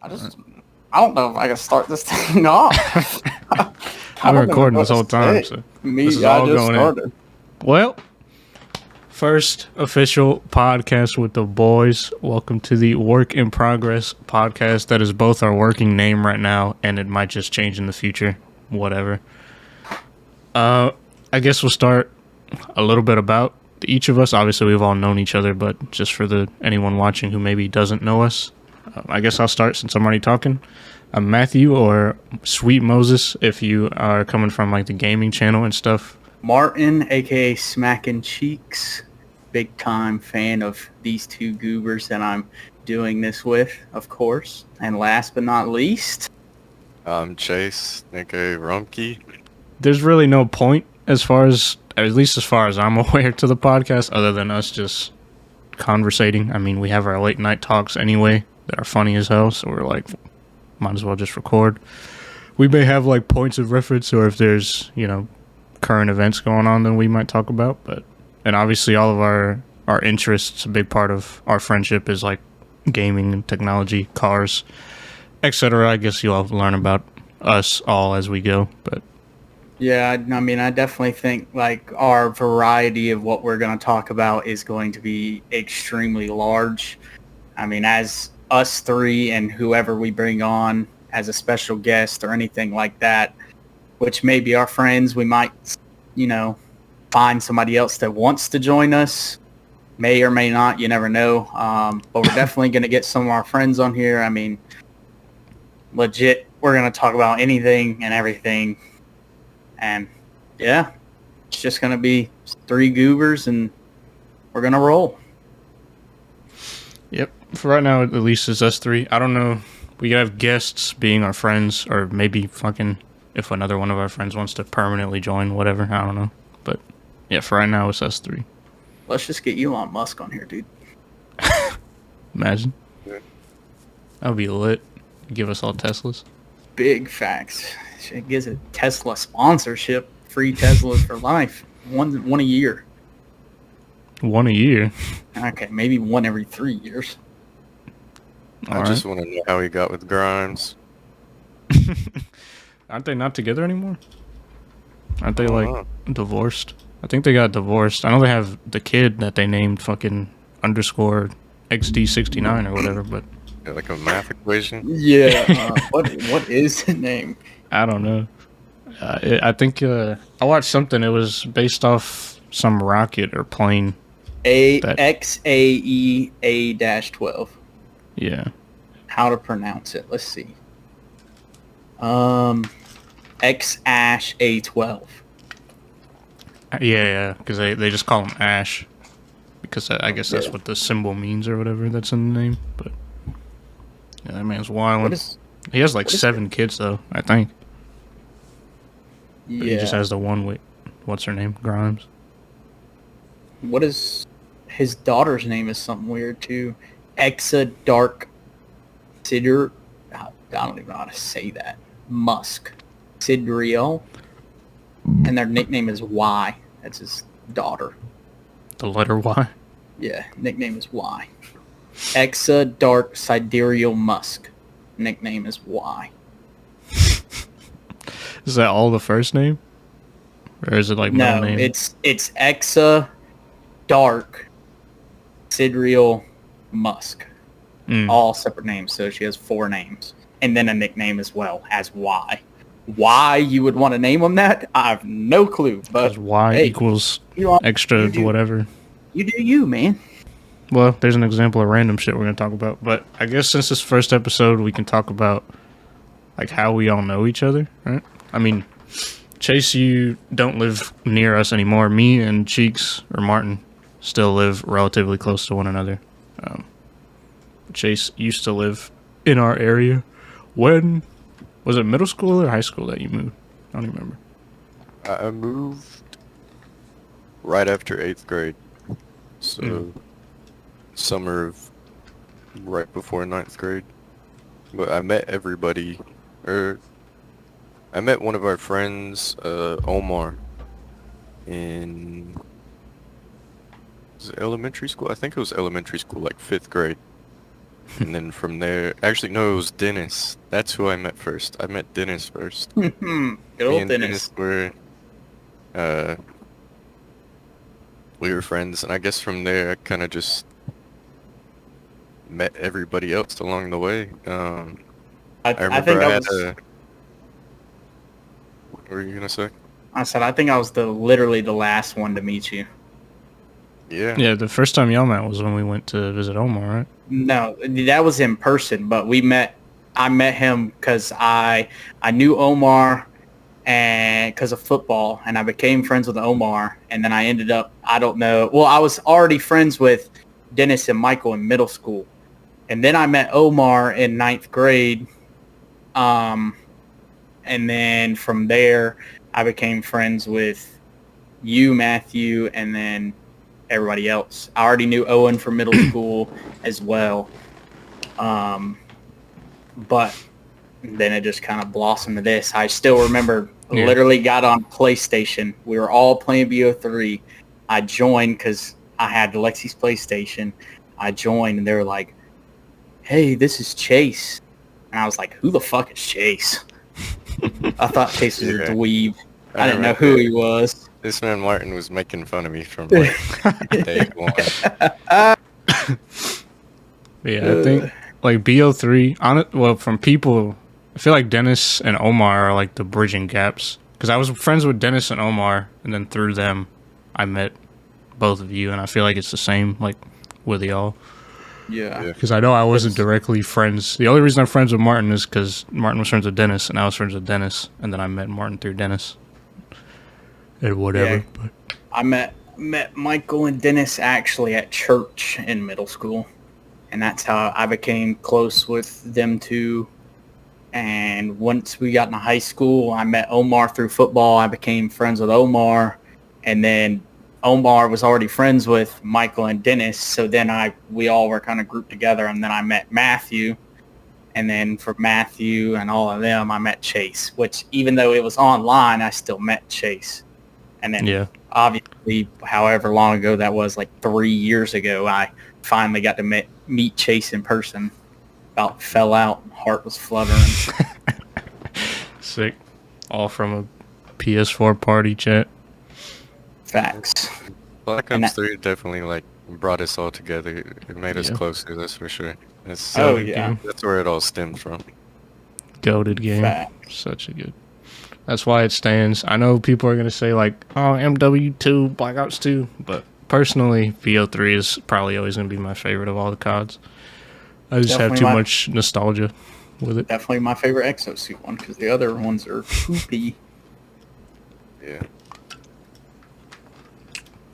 I just, I don't know if I can start this thing off. I've been recording this whole time, so this is all going in. Well, first official podcast with the boys. Welcome to the Work in Progress podcast. That is both our working name right now, and it might just change in the future. Whatever. I guess we'll start a little bit about each of us. Obviously, we've all known each other, but just for anyone watching who maybe doesn't know us, I guess I'll start since I'm already talking. I'm Matthew, or SweetMoses if you are coming from like the gaming channel and stuff. Martin, aka SmackinCheekz, big time fan of these two goobers that I'm doing this with, of course. And last but not least, I'm Chase, aka Rumqi. There's really no point as least as far as I'm aware to the podcast, other than us just conversating. I mean, we have our late night talks anyway that are funny as hell, so we're like, might as well just record. We may have like points of reference, or if there's, current events going on, then we might talk about. And obviously all of our interests, a big part of our friendship is like gaming and technology, cars, etc. I guess you'll learn about us all as we go. But yeah, I mean, I definitely think like our variety of what we're going to talk about is going to be extremely large. I mean, as us three and whoever we bring on as a special guest or anything like that, which may be our friends, we might, find somebody else that wants to join us. May or may not, you never know. But we're definitely going to get some of our friends on here. I mean, legit, we're going to talk about anything and everything. And yeah, it's just going to be three goobers and we're going to roll. Yep. For right now, at least it's us three. I don't know. We could have guests being our friends, or maybe fucking if another one of our friends wants to permanently join, whatever. I don't know. But yeah, for right now, it's us three. Let's just get Elon Musk on here, dude. Imagine. Yeah. That would be lit. Give us all Teslas. Big facts. It gives a Tesla sponsorship. Free Teslas for life. One a year. One a year? Okay, maybe one every 3 years. I just want to know how he got with Grimes. Aren't they not together anymore? Aren't they divorced? I think they got divorced. I know they have the kid that they named fucking _ XD69 or whatever, but like a math equation. Yeah. What is the name? I don't know. I think I watched something. It was based off some rocket or plane. XAEA-12. Yeah. How to pronounce it? Let's see. X-A-12. Yeah, because they just call him Ash, because I guess that's what the symbol means or whatever that's in the name. But yeah, that man's wildin'. He has like 7 kids though, I think. Yeah. But he just has the one with what's her name, Grimes. What is his daughter's name? Is something weird too. Exa Dark Sidr. I don't even know how to say that. Musk. Sidriel. And their nickname is Y. That's his daughter. The letter Y? Yeah, nickname is Y. Exa Dark Sidereal Musk. Nickname is Y. Is that all the first name? Or is it like middle name? No, it's Exa Dark Sidreal Musk. All separate names, so she has 4 names. And then a nickname as well as Y. Why you would want to name them that, I have no clue. But Y equals extra whatever. You do you, man. Well, there's an example of random shit we're going to talk about. But I guess since this first episode, we can talk about like how we all know each other, right? I mean, Chase, you don't live near us anymore. Me and Cheeks, or Martin, still live relatively close to one another. Chase used to live in our area. When was it, middle school or high school that you moved? I don't remember. I moved right after 8th grade. So summer of right before 9th grade. But I met everybody. I met one of our friends, Omar, in was it elementary school? I think it was elementary school, like 5th grade. And then from there, actually, no, it was Dennis. That's who I met first. I met Dennis first. Good old Dennis were, we were friends, and I guess from there, I kind of just met everybody else along the way. I remember I had a... What were you gonna say? I said I think I was literally the last one to meet you. Yeah. Yeah, the first time y'all met was when we went to visit Omar, right? No, that was in person, but I met him because I knew Omar and because of football, and I became friends with Omar, and then I ended up, I don't know, well, I was already friends with Dennis and Michael in middle school, and then I met Omar in 9th grade, and then from there, I became friends with you, Matthew, and then everybody else. I already knew Owen from middle school as well. But then it just kind of blossomed to this. I still remember literally got on PlayStation. We were all playing BO3. I joined because I had Lexi's PlayStation. I joined and they were like, hey, this is Chase. And I was like, who the fuck is Chase? I thought Chase was a dweeb. I didn't know who he was. This man Martin was making fun of me from like day one. Yeah, I think like BO3, well, from people, I feel like Dennis and Omar are like the bridging gaps. Because I was friends with Dennis and Omar, and then through them, I met both of you, and I feel like it's the same like with y'all. Yeah. Because I know I wasn't directly friends. The only reason I'm friends with Martin is because Martin was friends with Dennis, and I was friends with Dennis, and then I met Martin through Dennis. And whatever. Yeah, I met Michael and Dennis actually at church in middle school, and that's how I became close with them two. And once we got into high school, I met Omar through football. I became friends with Omar, and then Omar was already friends with Michael and Dennis, so then we all were kind of grouped together, and then I met Matthew, and then for Matthew and all of them, I met Chase, which even though it was online, I still met Chase. And then obviously, however long ago that was, like 3 years ago, I finally got to meet Chase in person. About fell out. Heart was fluttering. Sick. All from a PS4 party chat. Facts. Black Ops 3 definitely like brought us all together. It made us closer, that's for sure. That's where it all stemmed from. Goated game. Facts. Such a good... That's why it stands. I know people are going to say, like, oh, MW2, Black Ops 2. But personally, BO3 is probably always going to be my favorite of all the CODs. I just have too much nostalgia with it. Definitely my favorite exosuit one, because the other ones are poopy. Yeah.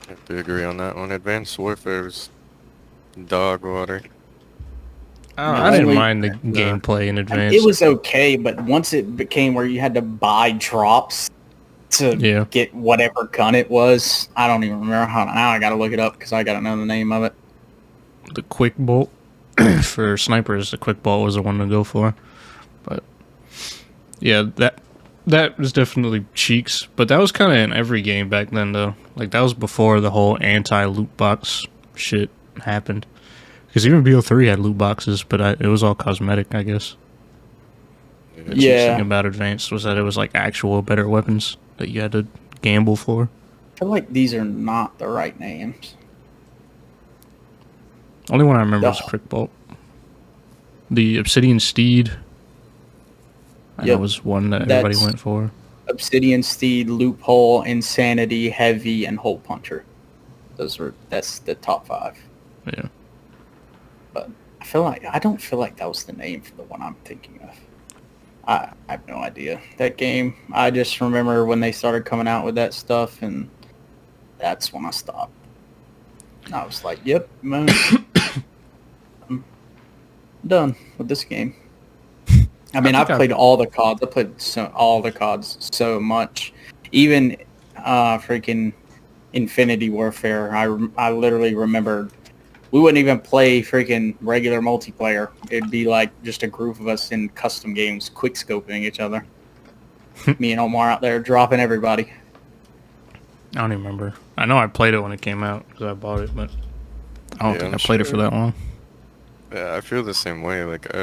I have to agree on that one. Advanced Warfare's dog water. I didn't mind the gameplay in Advanced. It was okay, but once it became where you had to buy drops to get whatever gun it was, I don't even remember how. Now I gotta look it up because I gotta know the name of it. The quick bolt for snipers. The quick bolt was the one to go for, but yeah, that was definitely cheeks. But that was kind of in every game back then, though. Like that was before the whole anti-loot box shit happened. Because even BO3 had loot boxes, but it was all cosmetic, I guess. The thing about Advanced was that it was like actual better weapons that you had to gamble for. I feel like these are not the right names. Only one I remember was Quick Bolt. The Obsidian Steed. That was one that everybody went for. Obsidian Steed, Loophole, Insanity, Heavy, and Hole Puncher. That's the top 5. Yeah. But I don't feel like that was the name for the one I'm thinking of. I have no idea. That game, I just remember when they started coming out with that stuff, and that's when I stopped. And I was like, yep, man, I'm done with this game. I mean, I've played all the CODs. I played all the CODs so much. Even freaking Infinity Warfare, I literally remember we wouldn't even play freaking regular multiplayer. It'd be like just a group of us in custom games, quick scoping each other. Me and Omar out there dropping everybody. I don't even remember. I know I played it when it came out because I bought it, but I don't think I played it for that long. Yeah, I feel the same way. Like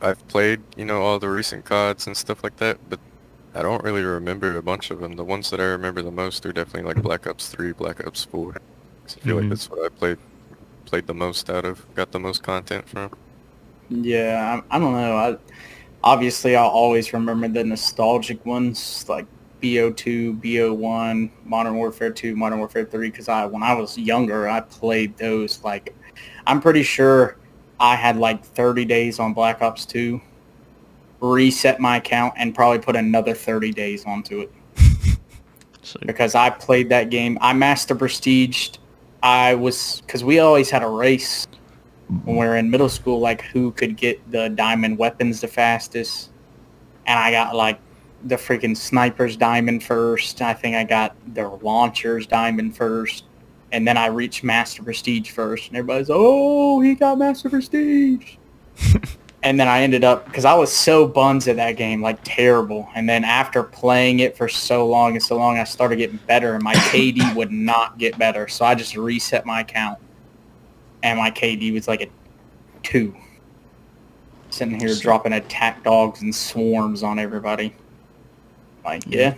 I've played, all the recent CODs and stuff like that, but I don't really remember a bunch of them. The ones that I remember the most are definitely like Black Ops 3, Black Ops 4. 'Cause I feel like that's what I played the most out of, got the most content from. Yeah, I don't know. Obviously, I'll always remember the nostalgic ones like BO2, BO1, Modern Warfare 2, Modern Warfare 3, because when I was younger, I played those. Like, I'm pretty sure I had like 30 days on Black Ops 2, reset my account, and probably put another 30 days onto it. Because I played that game. I Master Prestiged. Because we always had a race when we were in middle school, like who could get the diamond weapons the fastest. And I got like the freaking sniper's diamond first. I think I got their launcher's diamond first. And then I reached Master Prestige first. And everybody's, oh, he got Master Prestige. And then I ended up, because I was so buns at that game, like terrible. And then after playing it for so long, I started getting better. And my KD would not get better. So I just reset my account. And my KD was like a 2. Sitting here dropping attack dogs and swarms on everybody. Like, yeah.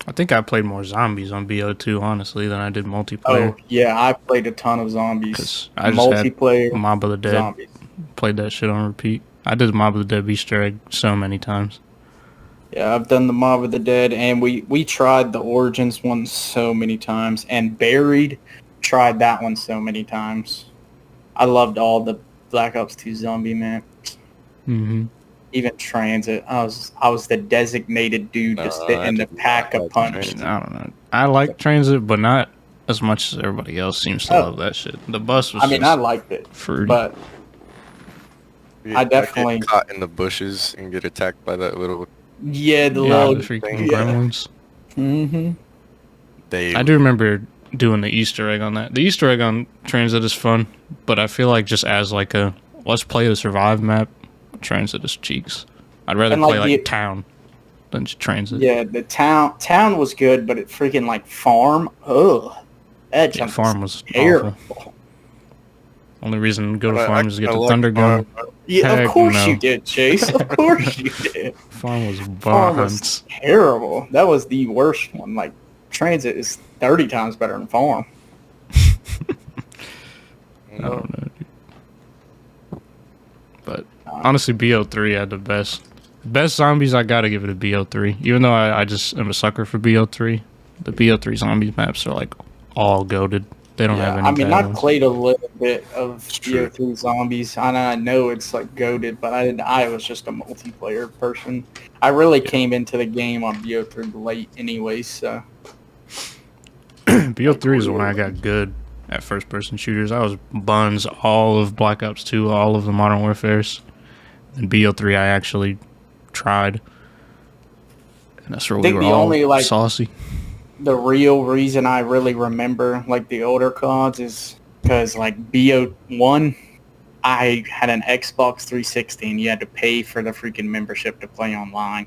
I think I played more zombies on BO2, honestly, than I did multiplayer. Oh, yeah, I played a ton of zombies. I just multiplayer, had Mob of the Dead. Zombies. Played that shit on repeat. I did Mob of the Dead Easter egg so many times. Yeah, I've done the Mob of the Dead, and we tried the Origins one so many times. And Buried, tried that one so many times. I loved all the Black Ops 2 zombie maps. Mm-hmm. Even Transit. I was the designated dude to sit in the pack a punch. I don't know. I like Transit, but not as much as everybody else seems to love that shit. The bus was I liked it. Fruity. But I definitely get caught in the bushes and get attacked by that little... Yeah, the little... the freaking gremlins. Mm-hmm. I do remember doing the Easter egg on that. The Easter egg on Transit is fun, but I feel like just as like a let's play the survive map, Transit is cheeks. I'd rather play like Town than Transit. Yeah, the Town was good, but it freaking like Farm. Ugh, that Farm was terrible. Awful. Only reason to go to Farm is to get the Thunder Gun. Yeah, of course you did, Chase. Of course you did. Farm was terrible. That was the worst one. Like Transit is 30 times better than Farm. I don't know. But honestly, BO3 had the best zombies. I gotta give it a BO3. Even though I just am a sucker for BO3. The BO3 zombie maps are like all goated. They don't have any. I played a little bit of BO3 zombies, and I know it's like goated, but I was just a multiplayer person. I really came into the game on BO3 late, anyway. So BO3 is when I got good at first-person shooters. I was buns all of Black Ops 2, all of the Modern Warfares. And BO3 I actually tried. And that's where we were all saucy. The real reason I really remember like the older CODs is because like BO1, I had an Xbox 360 and you had to pay for the freaking membership to play online.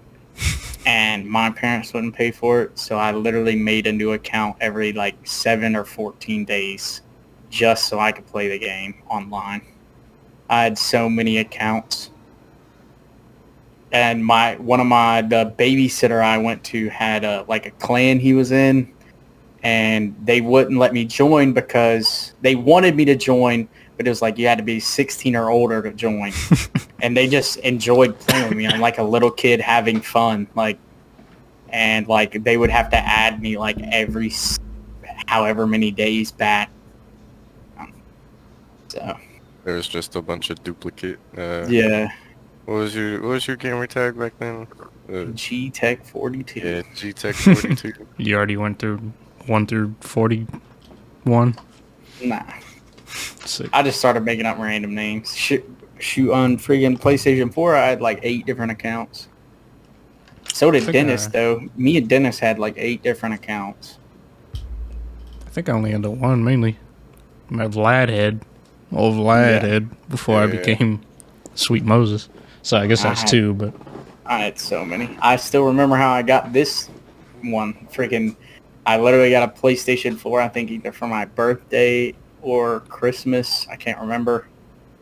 And my parents wouldn't pay for it, so I literally made a new account every like 7 or 14 days just so I could play the game online. I had so many accounts. And the babysitter I went to had a clan he was in, and they wouldn't let me join because they wanted me to join, but it was like you had to be 16 or older to join. And they just enjoyed playing with me. I'm like a little kid having fun, and they would have to add me like every however many days back. So there was just a bunch of duplicate. Yeah. What was your gamer tag back then? G-Tech 42. Yeah, G-Tech 42. You already went through 1 through 41? Nah. Sick. I just started making up random names. Shoot on friggin' PlayStation 4, I had like 8 different accounts. So did Dennis, though. Me and Dennis had like 8 different accounts. I think I only had the one, mainly. My Vladhead. Old Vladhead, before I became SweetMoses. So I guess that's 2, but... I had so many. I still remember how I got this one. I literally got a PlayStation 4, I think either for my birthday or Christmas. I can't remember.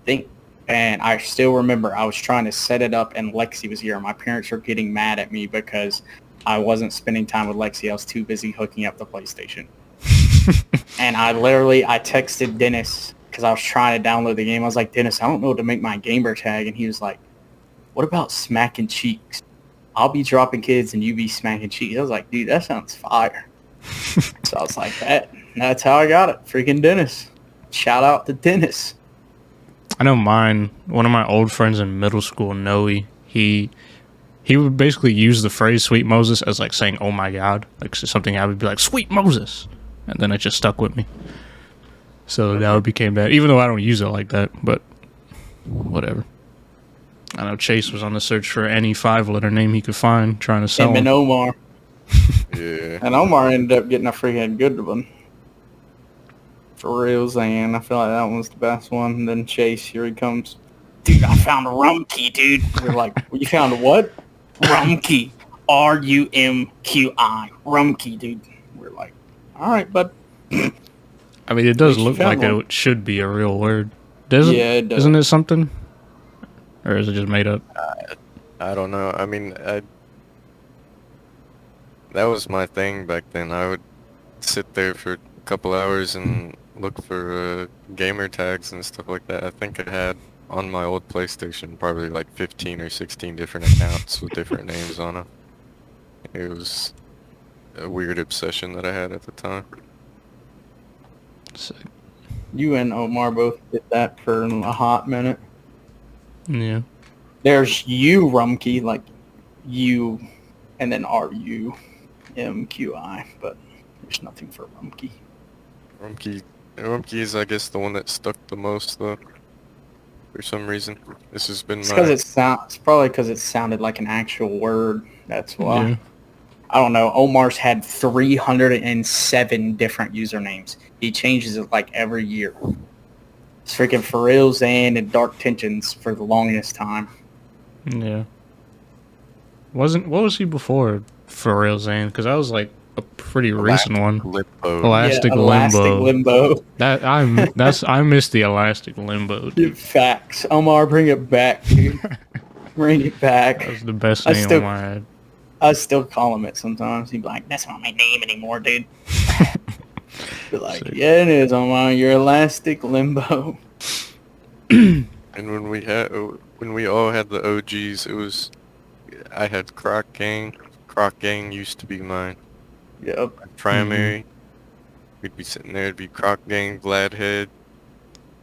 I think And I still remember I was trying to set it up and Lexi was here. My parents were getting mad at me because I wasn't spending time with Lexi. I was too busy hooking up the PlayStation. And I texted Dennis because I was trying to download the game. I was like, Dennis, I don't know what to make my gamer tag. And he was like, what about SmackinCheekz? I'll be dropping kids and you be SmackinCheekz. I was like, dude, that sounds fire. So I was like, that's how I got it. Freaking Dennis. Shout out to Dennis. I know one of my old friends in middle school, Noe, he would basically use the phrase SweetMoses as like saying, oh my God. Like something I would be like, SweetMoses. And then it just stuck with me. So now it became that, even though I don't use it like that, but whatever. I know Chase was on the search for any 5-letter name he could find, trying to sell him. And Omar. Yeah. And Omar ended up getting a freaking good one. For real, Zan. I feel like that one was the best one. And then Chase, here he comes. Dude, I found a Rumqi, dude. We're like, you found what? Rumqi. RUMQI. Rumqi, dude. We're like, all right, bud. I mean, it does look like it should be a real word. Doesn't? Yeah, it does. Isn't it something? Or is it just made up? I don't know. I mean, that was my thing back then. I would sit there for a couple hours and look for gamer tags and stuff like that. I think I had on my old PlayStation probably like 15 or 16 different accounts with different names on them. It was a weird obsession that I had at the time. Sick. You and Omar both did that for a hot minute. Yeah. There's you, Rumqi, like you, and then RUMQI, but there's nothing for Rumqi. Rumqi is, I guess, the one that stuck the most, though. For some reason, this has been it's probably because it sounded like an actual word. That's why. Yeah. I don't know. Omar's had 307 different usernames. He changes it like every year. It's freaking For Real Zan and Dark Tensions for the longest time. Yeah. What was he before For Real Zan? Because I was like a pretty recent one. Elastic Limbo. I missed the Elastic Limbo. Dude. Facts. Omar, bring it back, dude. Bring it back. That was the best name Omar had. I still call him it sometimes. He'd be like, "That's not my name anymore, dude." Be like, sick. Yeah, it is, Omar. You're Elastic Limbo. And when we all had the OGs, I had Croc Gang. Croc Gang used to be mine. Yep. Primary. We'd be sitting there. It'd be Croc Gang, Vladhead,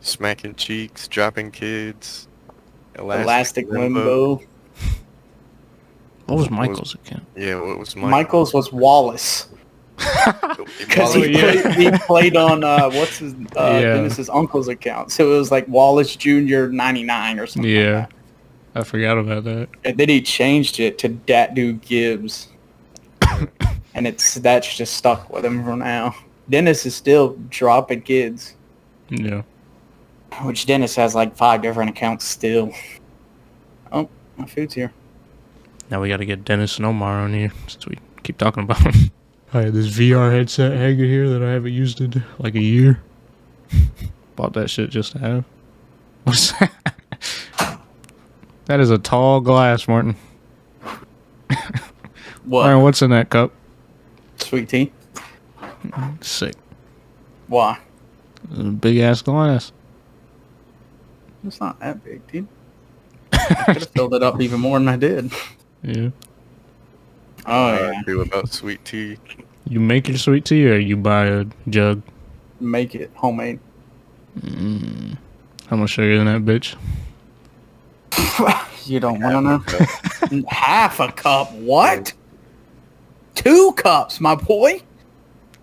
SmackinCheekz, Dropping Kids, Elastic Limbo. What was Michael's account? Yeah, what was Michael's was Wallace. Because he played on Dennis's uncle's account, so it was like Wallace Jr. 99 or something. Yeah, like that. I forgot about that. And then he changed it to Dat Dude Gibbs, and that's just stuck with him for now. Dennis is still Dropping Kids. Yeah. Which Dennis has like 5 different accounts still. Oh, my food's here. Now we got to get Dennis and Omar on here since we keep talking about him. I had this VR headset hanging here that I haven't used in like a year. Bought that shit just to have. What's that? That is a tall glass, Martin. What? Martin, what's in that cup? Sweet tea. Sick. Why? It's a big ass glass. It's not that big, dude. I could have filled it up even more than I did. Yeah. Oh, yeah. I feel about sweet tea. You make your sweet tea or you buy a jug? Make it homemade. How much sugar in that bitch? You don't want to know? Half a cup? What? 2 cups, my boy?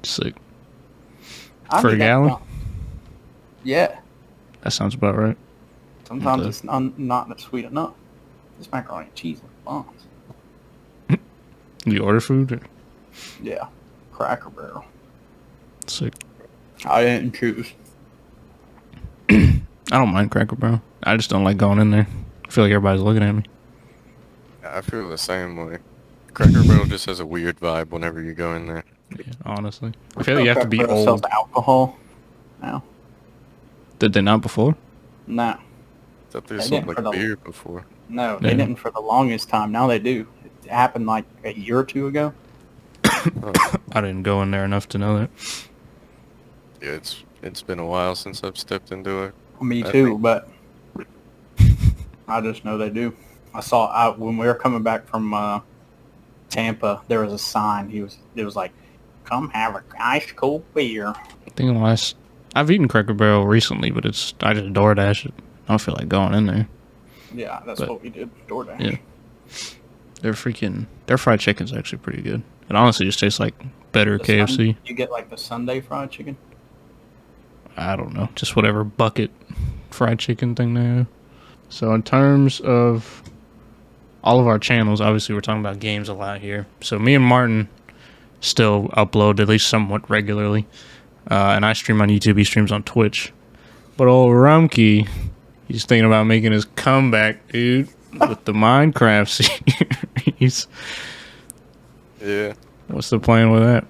Sick. For a gallon? Yeah. That sounds about right. Sometimes it's not sweet enough. This macaroni and cheese is bombs. You order food? Or? Yeah. Cracker Barrel. Sick. I didn't choose. I don't mind Cracker Barrel. I just don't like going in there. I feel like everybody's looking at me. I feel the same way. Cracker Barrel just has a weird vibe whenever you go in there. Yeah, honestly. I feel like you have to be old. Sells alcohol now. Did they not before? No. thought they sold like beer before. No, they didn't for the longest time. Now they do. It happened like a year or two ago. I didn't go in there enough to know that. Yeah, it's been a while since I've stepped into it. Me too, but I just know they do. I saw when we were coming back from Tampa, there was a sign. It was like, "Come have a ice cold beer." I think I've eaten Cracker Barrel recently, but I just DoorDash it. I don't feel like going in there. Yeah, that's what we did. DoorDash. Yeah. Their fried chicken's actually pretty good. It honestly just tastes like better KFC. You get like the Sunday fried chicken? I don't know. Just whatever bucket fried chicken thing they have. So in terms of all of our channels, obviously we're talking about games a lot here. So me and Martin still upload at least somewhat regularly. And I stream on YouTube, he streams on Twitch. But old Rumqi, he's thinking about making his comeback, dude, with the Minecraft series. Yeah. What's the plan with that?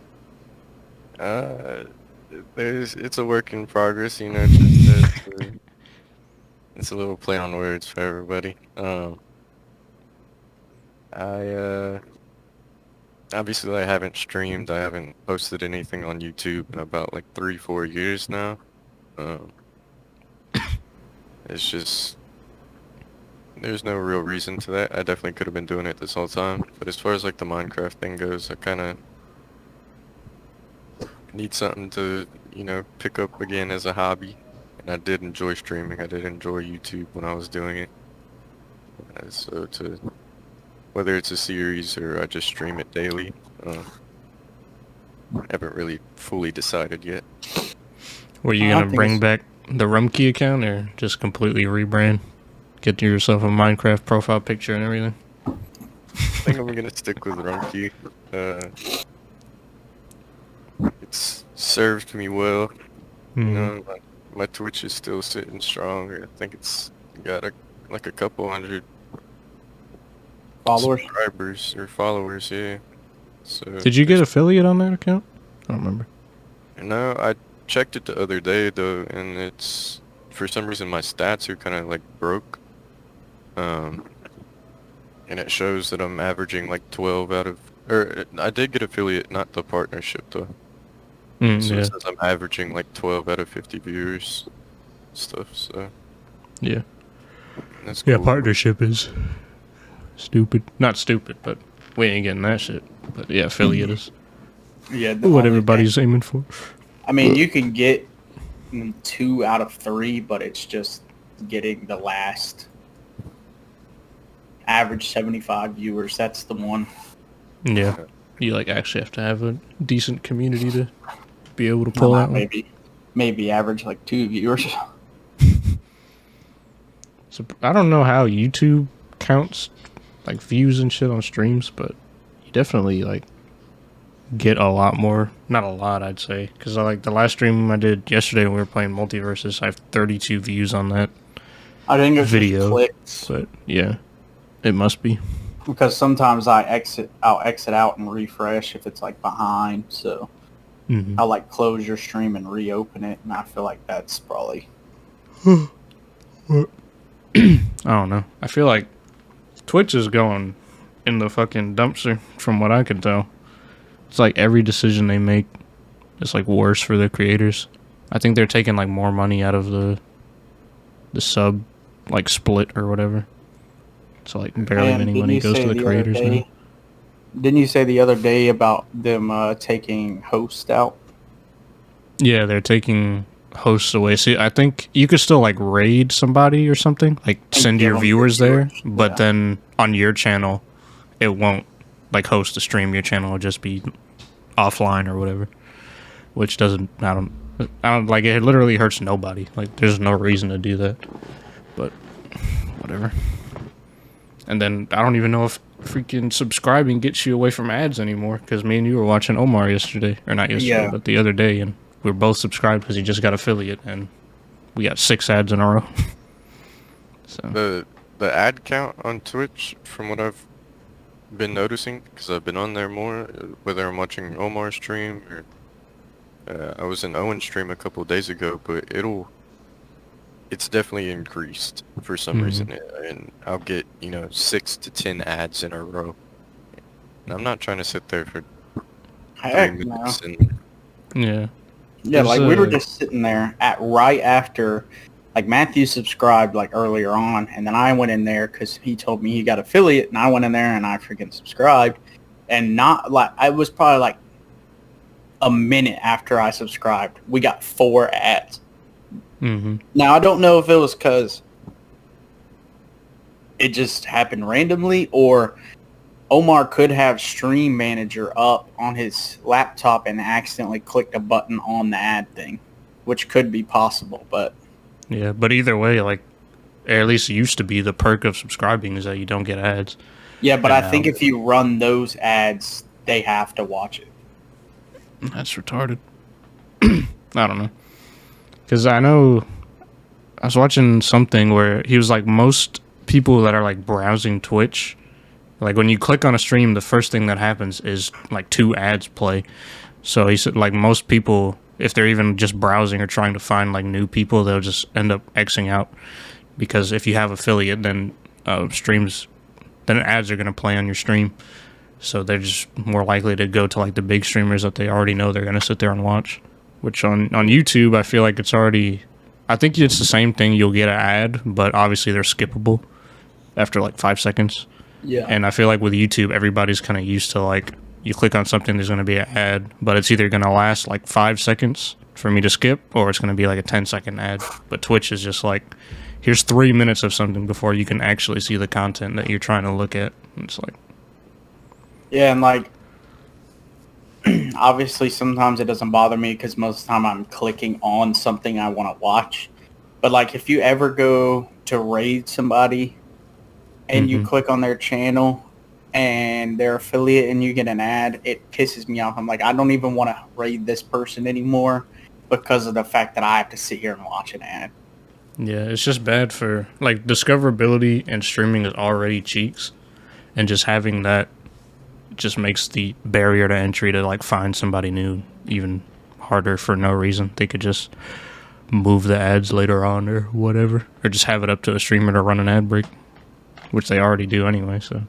It's a work in progress, you know. Just, it's a little play on words for everybody. Obviously I haven't streamed. I haven't posted anything on YouTube in about like 3-4 years now. It's just there's no real reason to that. I definitely could have been doing it this whole time. But as far as like the Minecraft thing goes, I kind of need something to, you know, pick up again as a hobby. And I did enjoy streaming. I did enjoy YouTube when I was doing it. So whether it's a series or I just stream it daily, I haven't really fully decided yet. Were you going to bring back the Rumqi account or just completely rebrand? Get yourself a Minecraft profile picture and everything? I think I'm going to stick with Rumqi. It's served me well. You know, my Twitch is still sitting strong. I think it's got a couple hundred subscribers or followers, yeah. So did you get affiliate on that account? I don't remember. No, I checked it the other day though, and it's for some reason my stats are kind of like broke. And it shows that I'm averaging like 12 out of, or I did get affiliate, not the partnership though. So it says I'm averaging like 12 out of 50 viewers, stuff. So yeah, that's cool. Yeah, partnership is stupid. Not stupid, but we ain't getting that shit. But yeah, affiliate is what everybody's aiming for. I mean, you can get 2 out of 3, but it's just getting the last average 75 viewers. That's the one. Yeah, you like actually have to have a decent community to be able to pull that. Maybe average like 2 viewers. So I don't know how YouTube counts like views and shit on streams, but you definitely like get a lot more. Not a lot, I'd say, because like the last stream I did yesterday when we were playing Multiversus, I have 32 views on that. I think it's video, clicks. But yeah, it must be. Because sometimes I'll exit out and refresh if it's like behind. So I'll like close your stream and reopen it, and I feel like that's probably. I don't know. I feel like Twitch is going in the fucking dumpster, from what I can tell. It's like every decision they make is like worse for the creators. I think they're taking like more money out of the sub like split or whatever. So like barely any money goes to the creators now. Didn't you say the other day about them taking hosts out? Yeah, they're taking hosts away. See, I think you could still like raid somebody or something, like send your viewers there, but then on your channel, it won't like host the stream. Your channel will just be offline or whatever, which doesn't. I don't like it. Literally hurts nobody. Like there's no reason to do that, but whatever. And then I don't even know if freaking subscribing gets you away from ads anymore, because me and you were watching Omar yesterday, or not yesterday, but the other day, and we were both subscribed because he just got affiliate, and we got 6 ads in a row. So the ad count on Twitch, from what I've been noticing, because I've been on there more, whether I'm watching Omar's stream or I was in Owen's stream a couple of days ago, but it's definitely increased for some reason, and I'll get 6 to 10 ads in a row. And I'm not trying to sit there for 3 minutes and yeah, like we were just sitting there right after, like Matthew subscribed like earlier on, and then I went in there because he told me he got affiliate, and I went in there and I freaking subscribed, and not like I was probably like a minute after I subscribed, we got 4 ads. Now I don't know if it was because it just happened randomly, or Omar could have Stream Manager up on his laptop and accidentally clicked a button on the ad thing, which could be possible. But yeah, but either way, like, at least it used to be the perk of subscribing is that you don't get ads. Yeah, but I think if you run those ads, they have to watch it. That's retarded. I don't know. Because I know I was watching something where he was like, most people that are like browsing Twitch, like when you click on a stream, the first thing that happens is like 2 ads play. So he said like most people, if they're even just browsing or trying to find like new people, they'll just end up Xing out. Because if you have affiliate, then then ads are going to play on your stream. So they're just more likely to go to like the big streamers that they already know they're going to sit there and watch. Which on YouTube, I feel like it's already... I think it's the same thing. You'll get an ad, but obviously they're skippable after like 5 seconds. Yeah. And I feel like with YouTube, everybody's kind of used to like, you click on something, there's going to be an ad, but it's either going to last like 5 seconds for me to skip, or it's going to be like a 10-second ad. But Twitch is just like, here's 3 minutes of something before you can actually see the content that you're trying to look at. It's like... Yeah, and like, obviously sometimes it doesn't bother me because most of the time I'm clicking on something I want to watch. But like if you ever go to raid somebody and you click on their channel and their affiliate and you get an ad, it pisses me off. I'm like, I don't even want to raid this person anymore because of the fact that I have to sit here and watch an ad. Yeah, it's just bad for, like, discoverability and streaming is already cheeks, and just having that just makes the barrier to entry to like find somebody new even harder for no reason. They could just move the ads later on or whatever, or just have it up to a streamer to run an ad break, which they already do anyway. So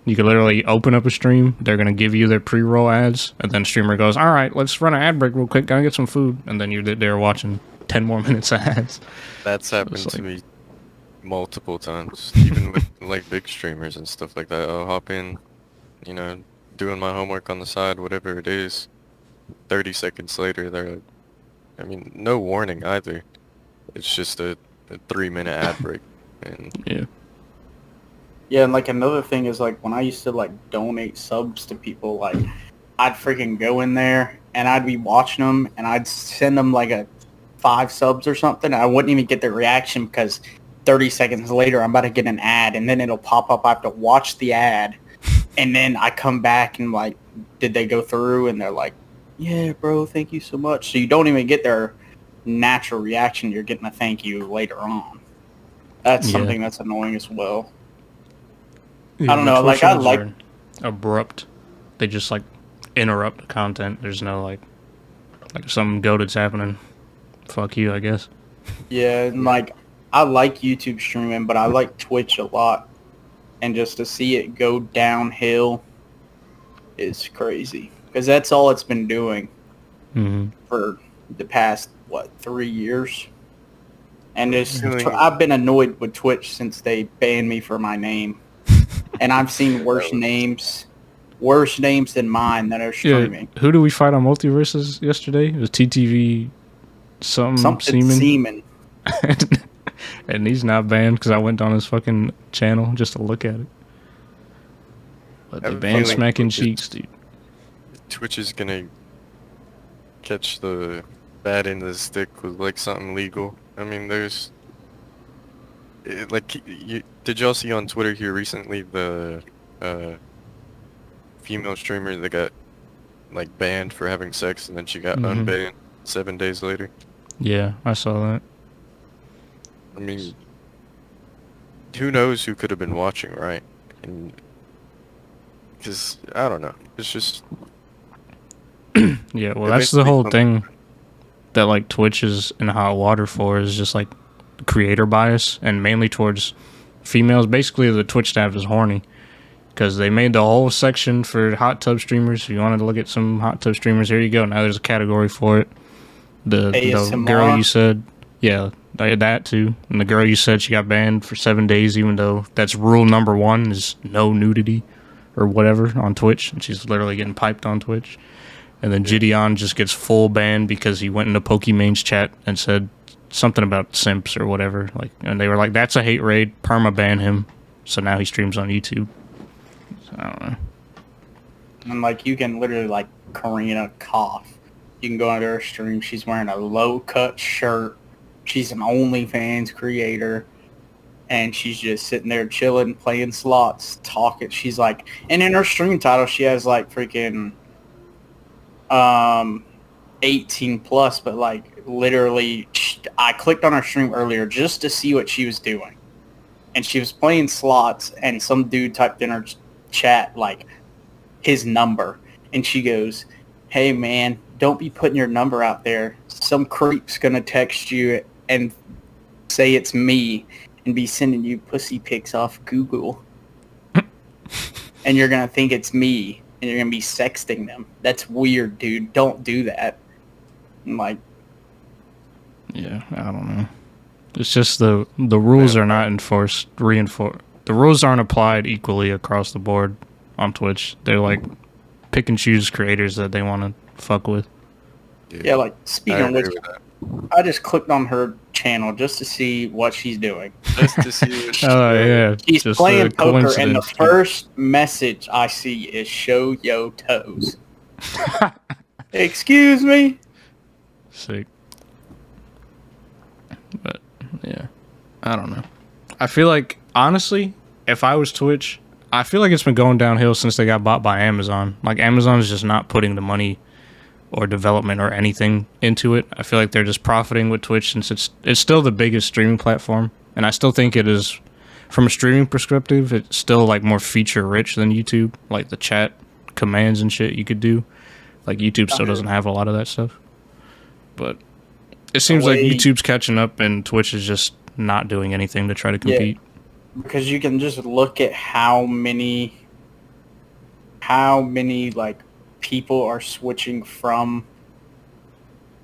you could literally open up a stream, they're going to give you their pre-roll ads, and then the streamer goes, all right, let's run an ad break real quick, gotta get some food, and then you're there watching 10 more minutes of ads. That's happened to me multiple times, even with like big streamers and stuff like that. I'll hop in, doing my homework on the side, whatever it is. 30 seconds later, they're, no warning either. It's just a 3-minute ad break. And yeah, and like another thing is like when I used to like donate subs to people, like I'd freaking go in there and I'd be watching them and I'd send them like a 5 subs or something. I wouldn't even get their reaction because 30 seconds later I'm about to get an ad and then it'll pop up. I have to watch the ad. And then I come back and like, did they go through? And they're like, yeah, bro, thank you so much. So you don't even get their natural reaction. You're getting a thank you later on. That's something that's annoying as well. Yeah, I don't know. Like I like abrupt. They just like interrupt the content. There's no like if something goated's happening, fuck you, I guess. Yeah, and like I like YouTube streaming, but I like Twitch a lot. And just to see it go downhill is crazy. Because that's all it's been doing for the past, 3 years? And I've been annoyed with Twitch since they banned me for my name. And I've seen worse names than mine that are streaming. Yeah. Who do we fight on Multiverses yesterday? It was TTV something Seaman. And he's not banned because I went on his fucking channel just to look at it. But they banned SmackinCheekz, dude. Twitch is gonna catch the bad end of the stick with like something legal. There's did y'all see on Twitter here recently the female streamer that got like banned for having sex and then she got unbanned 7 days later? Yeah, I saw that. Who knows who could have been watching, right? And because I don't know, it's just yeah. Well, that's the whole thing that like Twitch is in hot water for, is just like creator bias, and mainly towards females. Basically, the Twitch staff is horny because they made the whole section for hot tub streamers. If you wanted to look at some hot tub streamers, here you go. Now there's a category for it. The girl you said, yeah, that too. And the girl you said she got banned for 7 days, even though that's rule number 1 is no nudity or whatever on Twitch. And she's literally getting piped on Twitch. And then Gideon just gets full ban because he went into Pokemon's chat and said something about simps or whatever. Like, and they were like, "That's a hate raid. Perma ban him." So now he streams on YouTube. So, I don't know. And like, you can literally like Karina cough. You can go under her stream. She's wearing a low cut shirt. She's an OnlyFans creator. And she's just sitting there chilling, playing slots, talking. She's like, and in her stream title, she has like freaking 18 plus, but like literally, I clicked on her stream earlier just to see what she was doing. And she was playing slots, and some dude typed in her chat like his number. And she goes, "Hey man, don't be putting your number out there. Some creep's gonna text you and say it's me and be sending you pussy pics off Google. And you're gonna think it's me and you're gonna be sexting them. That's weird, dude. Don't do that." I'm like, yeah, I don't know. It's just the rules are not reinforced. The rules aren't applied equally across the board on Twitch. They're like pick and choose creators that they want to fuck with. Yeah, like speaking of which, I just clicked on her channel just to see what she's doing. Just to see what she's doing. Yeah. She's just playing poker, and the first message I see is "show yo toes." Excuse me? Sick. But, yeah. I don't know. I feel like, honestly, if I was Twitch, I feel like it's been going downhill since they got bought by Amazon. Like, Amazon is just not putting the money or development or anything into it. I feel like they're just profiting with Twitch since it's still the biggest streaming platform. And I still think it is, from a streaming perspective, it's still like more feature rich than YouTube. Like the chat commands and shit you could do. Like YouTube still doesn't have a lot of that stuff. But it seems like YouTube's catching up and Twitch is just not doing anything to try to compete. Yeah, because you can just look at how many like people are switching from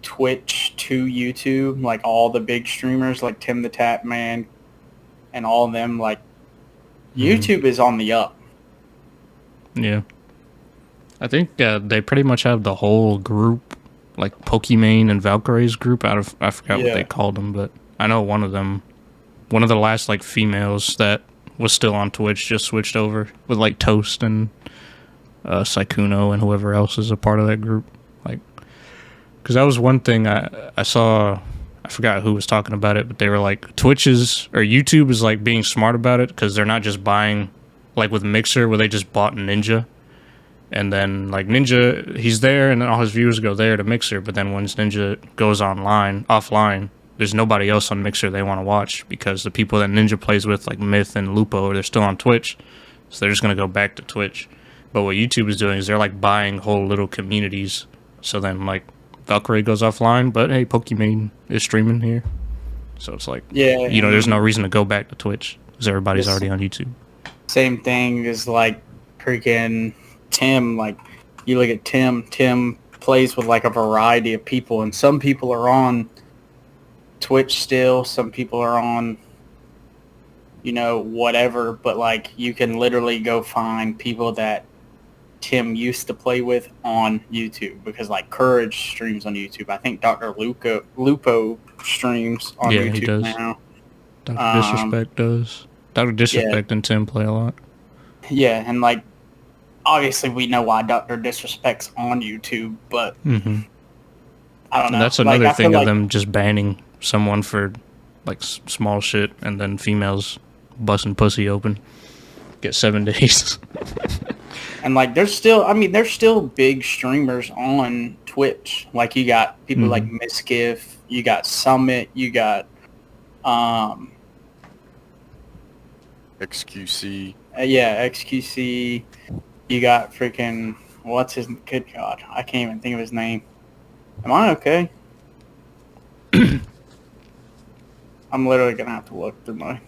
Twitch to YouTube, like all the big streamers like Tim the Tap Man and all of them. Like YouTube is on the up. Yeah, I think they pretty much have the whole group, like Pokimane and Valkyrie's group. I forgot what they called them, but I know one of the last like females that was still on Twitch just switched over with like Toast and Saikuno and whoever else is a part of that group. Like, because that was one thing I saw. I forgot who was talking about it, but they were like, YouTube is like being smart about it because they're not just buying, like with Mixer where they just bought Ninja, and then like Ninja, he's there and then all his viewers go there to Mixer, but then once Ninja goes offline, there's nobody else on Mixer they want to watch because the people that Ninja plays with, like Myth and Lupo, they're still on Twitch, so they're just gonna go back to Twitch. But what YouTube is doing is they're like buying whole little communities. So then like Valkyrie goes offline, but hey, Pokimane is streaming here. So it's like, there's no reason to go back to Twitch because everybody's already on YouTube. Same thing is like freaking Tim. Like you look at Tim plays with like a variety of people, and some people are on Twitch still, some people are on whatever, but like you can literally go find people that Tim used to play with on YouTube because like Courage streams on YouTube. I think Dr. Lupo streams on YouTube now. Dr. Disrespect does. Dr. Disrespect and Tim play a lot. Yeah, and like obviously we know why Dr. Disrespect's on YouTube, but I don't know. And that's another thing of them just banning someone for like small shit, and then females busting pussy open get 7 days. And like there's still big streamers on Twitch. Like you got people like Miskiff, you got Summit, you got XQC. XQC. You got freaking good God, I can't even think of his name. Am I okay? I'm literally gonna have to look through my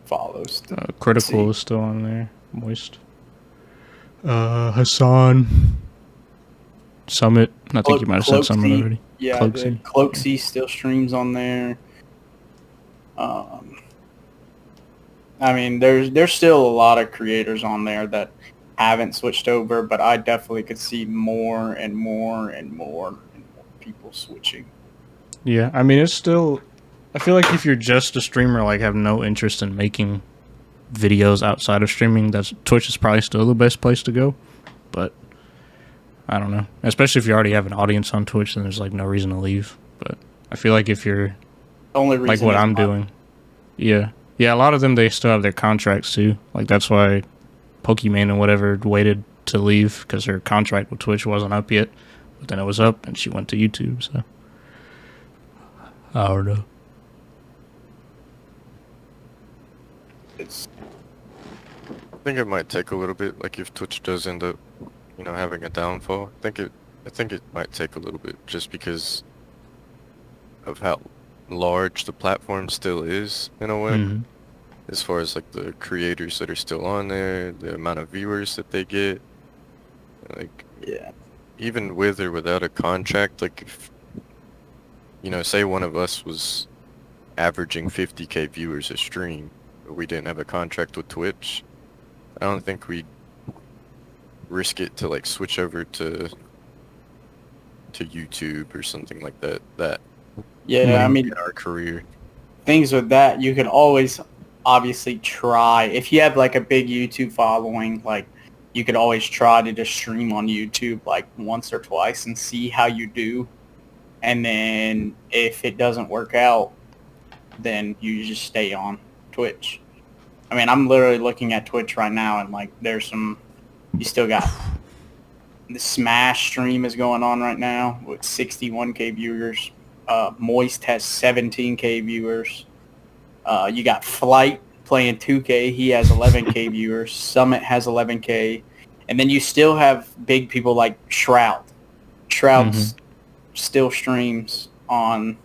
follows. Critical is still on there. Moist. Hassan. Summit. I think you might have said Summit already. Yeah, Cloaksy still streams on there. I mean, there's still a lot of creators on there that haven't switched over, but I definitely could see more and more and more people switching. Yeah, I mean, it's still... I feel like if you're just a streamer, like, have no interest in making videos outside of streaming, Twitch is probably still the best place to go. But I don't know. Especially if you already have an audience on Twitch, then there's, like, no reason to leave. But I feel like if you're... Only reason like what I'm doing. Yeah. Yeah, a lot of them, they still have their contracts, too. Like, that's why Pokimane and whatever waited to leave, because her contract with Twitch wasn't up yet. But then it was up, and she went to YouTube, so... I don't know. I think it might take a little bit, like if Twitch does end up, you know, having a downfall. I think it might take a little bit, just because of how large the platform still is, in a way. Mm-hmm. As far as like the creators that are still on there, the amount of viewers that they get, like, yeah, even with or without a contract, like, if, you know, say one of us was averaging 50k viewers a stream, but we didn't have a contract with Twitch, I don't think we'd risk it to like switch over to YouTube or something like that. Yeah, I mean, in our career, things with that, you can always obviously try. If you have like a big YouTube following, like, you could always try to just stream on YouTube like once or twice and see how you do. And then if it doesn't work out, then you just stay on Twitch. I mean, I'm literally looking at Twitch right now, and like, there's some, you still got the Smash stream is going on right now with 61k viewers. Moist has 17k viewers. You got Flight playing 2k. He has 11k viewers. Summit has 11k. And then you still have big people like Shroud. Shroud's still streams on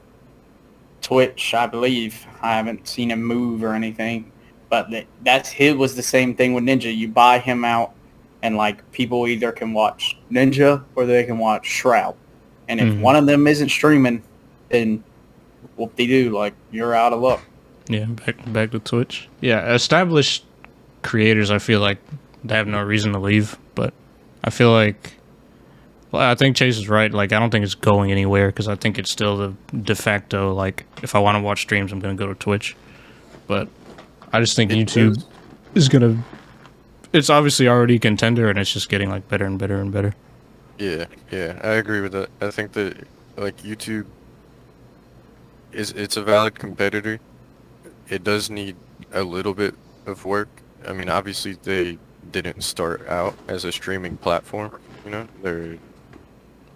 Twitch, I believe. I haven't seen him move or anything. But was the same thing with Ninja. You buy him out, and like, people either can watch Ninja or they can watch Shroud. And if one of them isn't streaming, then whoop-de-doo, like, you're out of luck. Yeah, back to Twitch. Yeah, established creators, I feel like they have no reason to leave. But I feel like, well, I think Chase is right. Like, I don't think it's going anywhere, because I think it's still the de facto, like, if I want to watch streams, I'm going to go to Twitch. But I just think YouTube is going to... It's obviously already a contender, and it's just getting, like, better and better and better. Yeah, I agree with that. I think that, like, YouTube it's a valid competitor. It does need a little bit of work. I mean, obviously, they didn't start out as a streaming platform, you know? They're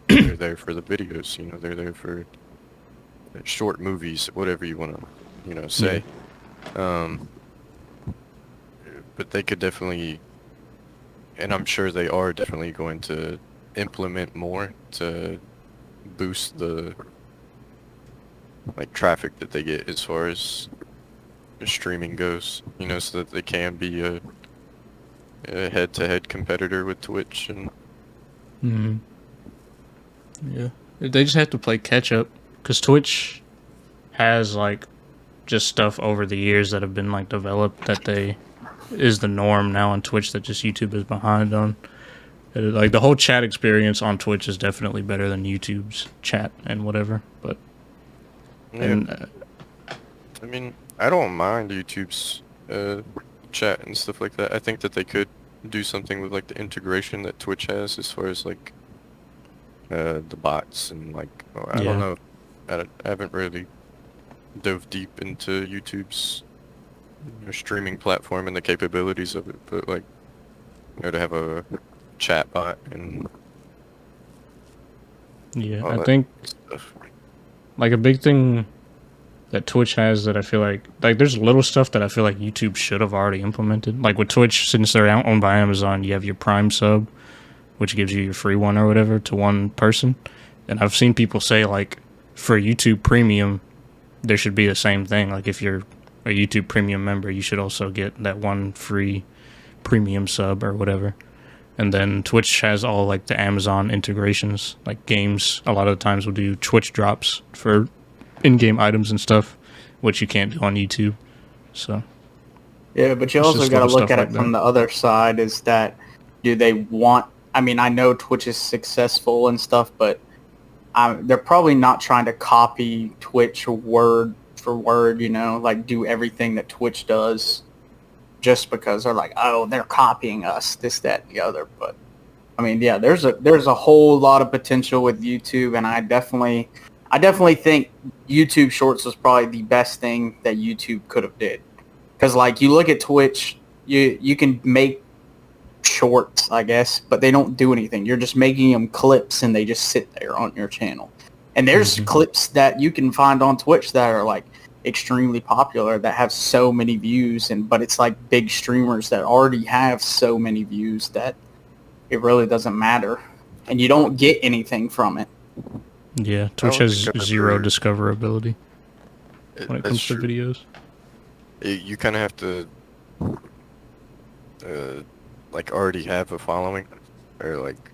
there for the videos, you know? They're there for short movies, whatever you want to, you know, say. Yeah. But they could definitely, and I'm sure they are definitely going to implement more to boost the, like, traffic that they get as far as streaming goes, you know, so that they can be a head-to-head competitor with Twitch. And yeah, they just have to play catch-up, because Twitch has, like, just stuff over the years that have been, like, developed that is the norm now on Twitch that just YouTube is behind on. Like, the whole chat experience on Twitch is definitely better than YouTube's chat and whatever, but... Yeah. I mean, I don't mind YouTube's chat and stuff like that. I think that they could do something with, like, the integration that Twitch has as far as, like, the bots and, like, I don't know. I haven't really dove deep into YouTube's streaming platform and the capabilities of it, but, like, you know, to have a chat bot and I think stuff. Like, a big thing that Twitch has that I feel like there's little stuff that I feel like YouTube should have already implemented. Like, with Twitch, since they're owned by Amazon, you have your Prime sub, which gives you your free one or whatever to one person. And I've seen people say, like, for YouTube Premium, there should be the same thing. Like if you're a YouTube Premium member, you should also get that one free premium sub or whatever. And then Twitch has all like the Amazon integrations, like games. A lot of the times will do Twitch drops for in-game items and stuff, which you can't do on YouTube. So yeah, but you also got to look at it from the other side. Is that do they want? I mean, I know Twitch is successful and stuff, but they're probably not trying to copy Twitch word for word. You know, like do everything that Twitch does. Just because they're like, oh, they're copying us, this, that, and the other. But I mean, yeah, there's a whole lot of potential with YouTube, and I definitely think YouTube Shorts was probably the best thing that YouTube could have did. Because like you look at Twitch, you can make shorts, I guess, but they don't do anything. You're just making them clips, and they just sit there on your channel. And there's clips that you can find on Twitch that are like extremely popular that have so many views, but it's like big streamers that already have so many views that it really doesn't matter, and you don't get anything from it. Yeah, Twitch has zero discoverability when it comes to videos. You kind of have to like already have a following, or like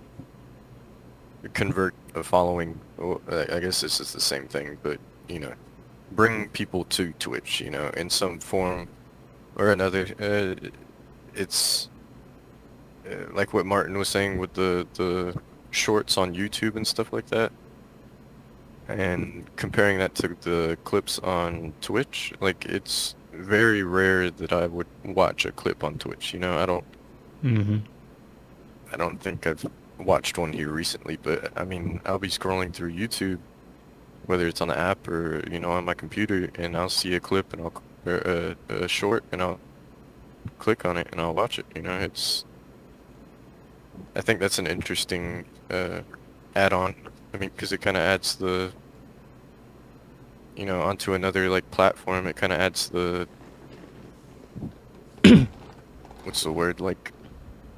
convert a following. I guess this is the same thing, but you know, bring people to Twitch, you know, in some form or another. It's like what Martin was saying with the shorts on YouTube and stuff like that, and comparing that to the clips on Twitch. Like, it's very rare that I would watch a clip on Twitch, you know. I don't think I've watched one here recently, but I mean, I'll be scrolling through YouTube, whether it's on the app or, you know, on my computer, and I'll see a clip and a short, and I'll click on it and I'll watch it. You know, I think that's an interesting add-on. I mean, because it kind of adds the, you know, onto another like platform. It kind of adds the what's the word, like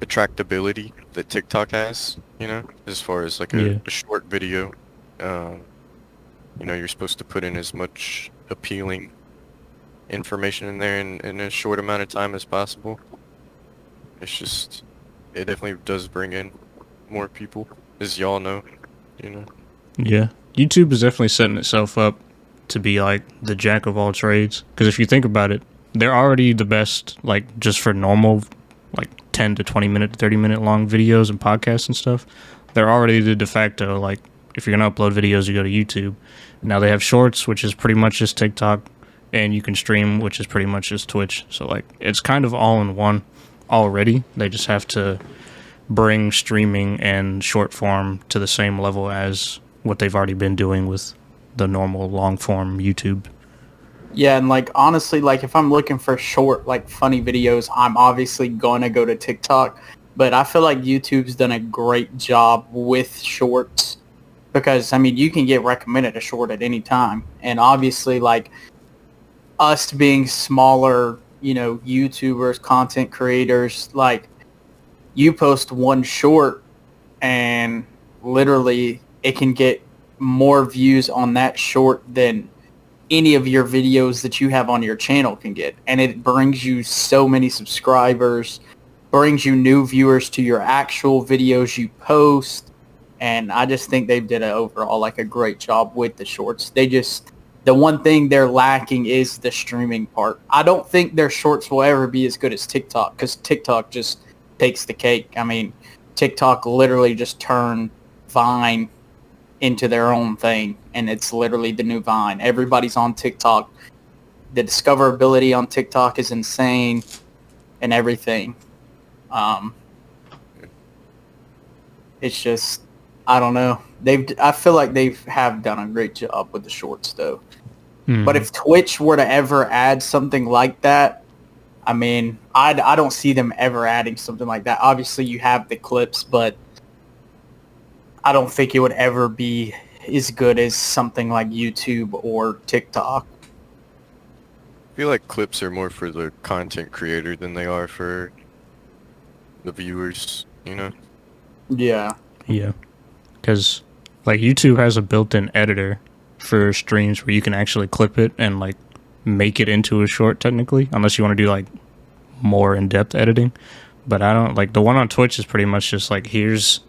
attractability that TikTok has, you know, as far as like a short video. You know, you're supposed to put in as much appealing information in there in a short amount of time as possible. It's just, it definitely does bring in more people, as y'all know, you know. Yeah, YouTube is definitely setting itself up to be like the jack of all trades. Because if you think about it, they're already the best, like just for normal, like 10 to 20 minute, 30 minute long videos and podcasts and stuff. They're already the de facto, like if you're going to upload videos, you go to YouTube. Now they have Shorts, which is pretty much just TikTok, and you can stream, which is pretty much just Twitch. So like it's kind of all in one already. They just have to bring streaming and short form to the same level as what they've already been doing with the normal long form YouTube. Yeah, and like honestly, like if I'm looking for short, like funny videos, I'm obviously going to go to TikTok. But I feel like YouTube's done a great job with shorts. Because, I mean, you can get recommended a short at any time. And obviously, like, us being smaller, you know, YouTubers, content creators, like, you post one short and literally it can get more views on that short than any of your videos that you have on your channel can get. And it brings you so many subscribers, brings you new viewers to your actual videos you post. And I just think they've did overall like a great job with the shorts. The one thing they're lacking is the streaming part. I don't think their shorts will ever be as good as TikTok because TikTok just takes the cake. I mean, TikTok literally just turned Vine into their own thing, and it's literally the new Vine. Everybody's on TikTok. The discoverability on TikTok is insane and everything. It's just, I don't know. I feel like they have done a great job with the shorts, though. But if Twitch were to ever add something like that, I mean, I don't see them ever adding something like that. Obviously, you have the clips, but I don't think it would ever be as good as something like YouTube or TikTok. I feel like clips are more for the content creator than they are for the viewers, you know? Yeah. Yeah. Because, like, YouTube has a built-in editor for streams where you can actually clip it and like make it into a short technically, unless you want to do like more in-depth editing. But I don't like the one on Twitch is pretty much just like, here's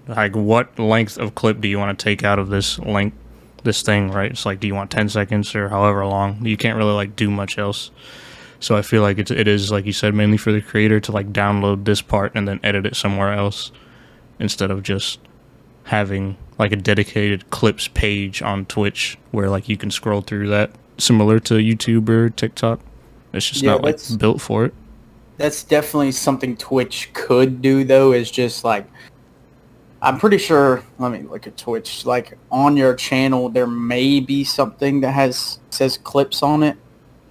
like what length of clip do you want to take out of this thing, right? It's like, do you want 10 seconds or however long? You can't really like do much else. So I feel like it is, like you said, mainly for the creator to like download this part and then edit it somewhere else, instead of just having like a dedicated clips page on Twitch where like you can scroll through that, similar to YouTube or TikTok. It's just not like built for it. That's definitely something Twitch could do, though, is just like, I'm pretty sure, let me look at Twitch, like on your channel there may be something that says clips on it.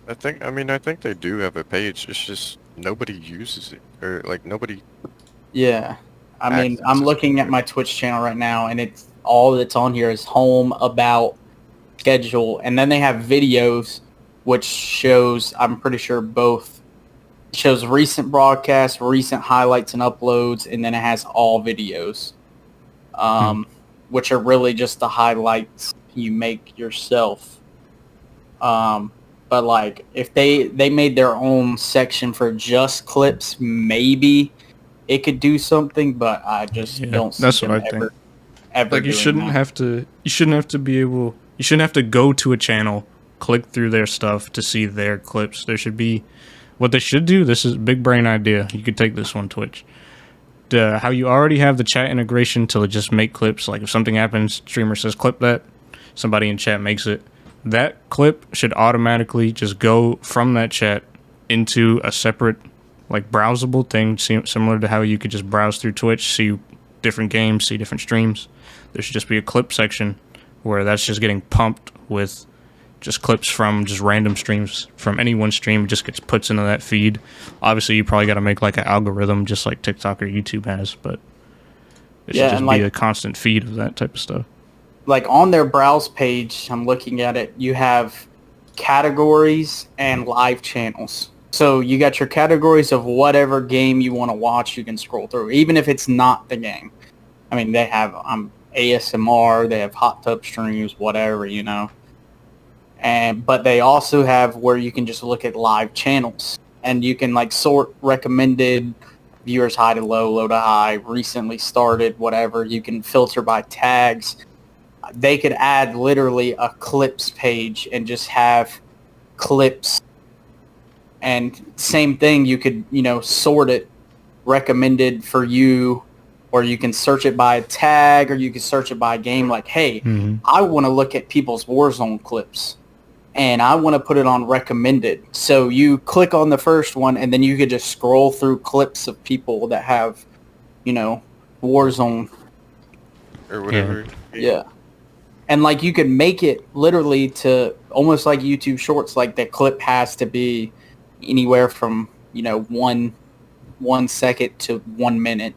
I think they do have a page. It's just nobody uses it, or like nobody. Yeah, I mean, I'm looking at my Twitch channel right now, and it's all that's on here is home, about, schedule, and then they have videos, which shows, I'm pretty sure both shows recent broadcasts, recent highlights and uploads, and then it has all videos, which are really just the highlights you make yourself. But like, if they made their own section for just clips, maybe it could do something. But I just don't see that's them what I ever think. Like, you shouldn't have to go to a channel, click through their stuff to see their clips. There should be, what they should do, this is a big brain idea. You could take this one, Twitch. How you already have the chat integration to just make clips. Like if something happens, streamer says clip that, somebody in chat makes it. That clip should automatically just go from that chat into a separate, like, browsable thing, similar to how you could just browse through Twitch, see different games, see different streams. There should just be a clip section where that's just getting pumped with just clips from just random streams from any one stream. It just gets puts into that feed. Obviously, you probably got to make like an algorithm, just like TikTok or YouTube has, but it should just be a constant feed of that type of stuff. Like on their browse page, I'm looking at it, you have categories and live channels. So you got your categories of whatever game you want to watch, you can scroll through, even if it's not the game. I mean, they have ASMR, they have hot tub streams, whatever, you know. But they also have where you can just look at live channels. And you can like sort recommended, viewers high to low, low to high, recently started, whatever. You can filter by tags. They could add literally a clips page and just have clips. And same thing, you could, sort it, recommended for you, or you can search it by a tag, or you can search it by a game. Like, hey, I want to look at people's Warzone clips, and I want to put it on recommended. So you click on the first one, and then you could just scroll through clips of people that have, Warzone. Or whatever. Yeah. And, like, you could make it literally to almost like YouTube Shorts. Like, the clip has to be anywhere from, 1 second to 1 minute.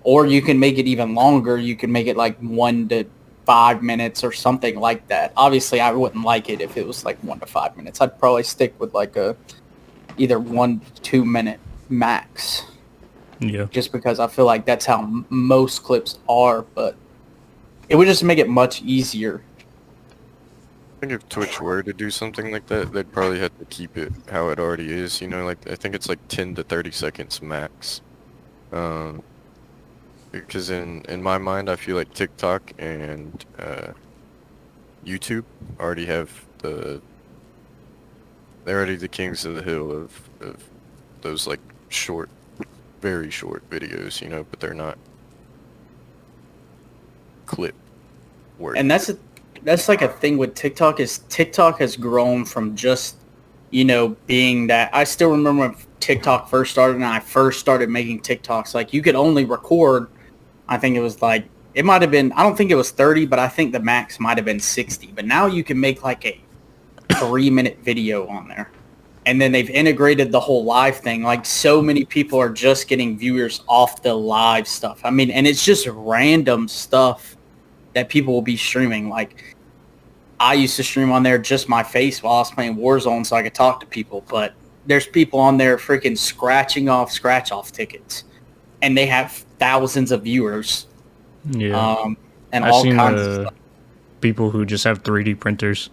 Or you can make it even longer. You can make it, like, 1 to 5 minutes or something like that. Obviously, I wouldn't like it if it was, like, 1 to 5 minutes. I'd probably stick with, like, either 1 to 2 minute max. Yeah. Just because I feel like that's how most clips are, but it would just make it much easier. I think if Twitch were to do something like that, they'd probably have to keep it how it already is. Like, I think it's like 10 to 30 seconds max. Because in my mind, I feel like TikTok and YouTube already have they're already the kings of the hill of those like short, very short videos, but they're not clip work. And that's like a thing with TikTok, is TikTok has grown from just, being that. I still remember when TikTok first started and I first started making TikToks. Like, you could only record, I think it was like, it might have been, I don't think it was 30, but I think the max might have been 60. But now you can make like a 3-minute video on there. And then they've integrated the whole live thing. Like, so many people are just getting viewers off the live stuff. I mean, and it's just random stuff that people will be streaming. Like, I used to stream on there just my face while I was playing Warzone so I could talk to people. But there's people on there freaking scratching off scratch-off tickets. And they have thousands of viewers. Yeah. And all kinds of stuff. people who just have 3D printers,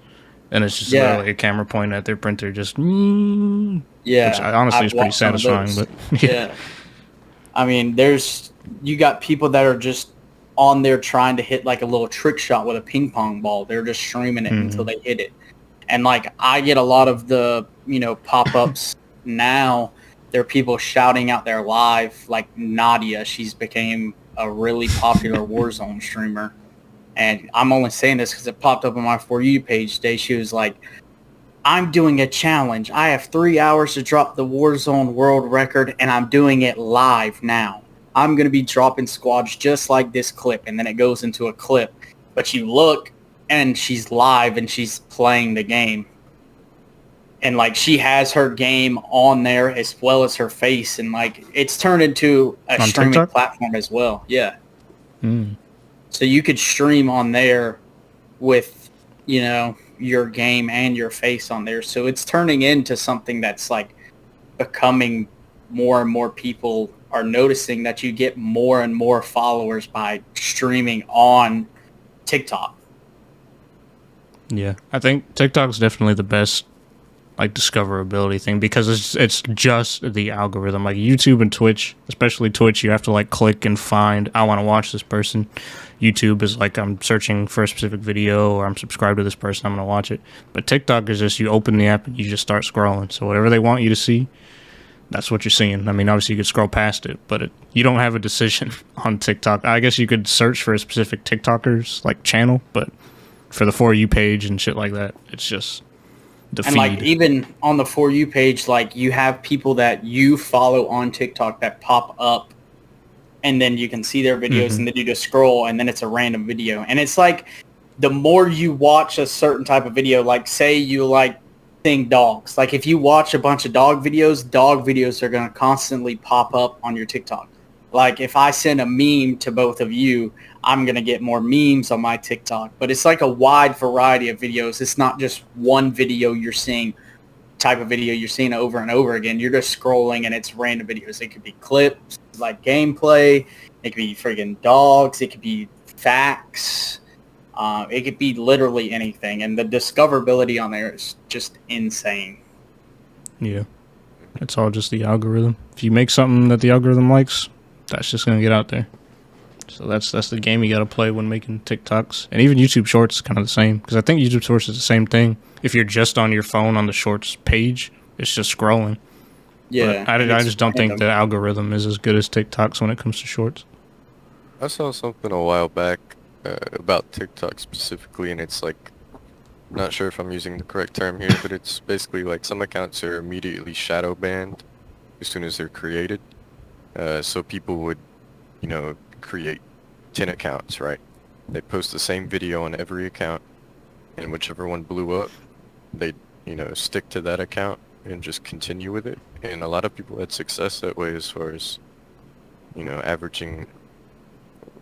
and it's just literally a camera pointing at their printer, just which honestly is pretty satisfying. But yeah, I mean, you got people that are just on there trying to hit like a little trick shot with a ping pong ball. They're just streaming it until they hit it. And like I get a lot of the, pop-ups now. There are people shouting out there live, like Nadia. She's became a really popular Warzone streamer. And I'm only saying this because it popped up on my For You page today. She was like, I'm doing a challenge. I have 3 hours to drop the Warzone world record, and I'm doing it live now. I'm going to be dropping squads just like this clip. And then it goes into a clip. But you look, and she's live, and she's playing the game. And, like, she has her game on there as well as her face. And, like, it's turned into a streaming TikTok? Platform as well. Yeah. So you could stream on there with, your game and your face on there. So it's turning into something that's, like, becoming more and more people are noticing that you get more and more followers by streaming on TikTok. Yeah, I think TikTok's definitely the best like discoverability thing because it's just the algorithm. Like YouTube and Twitch, especially Twitch, you have to like click and find I want to watch this person. YouTube is like I'm searching for a specific video or I'm subscribed to this person, I'm going to watch it. But TikTok is just you open the app and you just start scrolling. So whatever they want you to see, that's what you're seeing. I mean, obviously you could scroll past it, but you don't have a decision on TikTok. I guess you could search for a specific TikToker's like channel, but for the For You page and shit like that, it's just the feed. And like even on the For You page, like you have people that you follow on TikTok that pop up and then you can see their videos and then you just scroll and then it's a random video. And it's like the more you watch a certain type of video, like say you like seeing dogs. Like if you watch a bunch of dog videos are going to constantly pop up on your TikTok. Like if I send a meme to both of you, I'm going to get more memes on my TikTok. But it's like a wide variety of videos. It's not just one video you're seeing, type of video you're seeing over and over again. You're just scrolling and it's random videos. It could be clips, like gameplay. It could be friggin' dogs. It could be facts. It could be literally anything. And the discoverability on there is just insane. Yeah. It's all just the algorithm. If you make something that the algorithm likes, that's just going to get out there. So that's the game you got to play when making TikToks. And even YouTube Shorts is kind of the same. Because I think YouTube Shorts is the same thing. If you're just on your phone on the Shorts page, it's just scrolling. Yeah. But I just don't think the algorithm is as good as TikTok's when it comes to Shorts. I saw something a while back about TikTok specifically, and it's like, I'm not sure if I'm using the correct term here, but it's basically like some accounts are immediately shadow banned as soon as they're created. So people would, create 10 accounts, right? They post the same video on every account, and whichever one blew up, they, stick to that account and just continue with it. And a lot of people had success that way as far as, averaging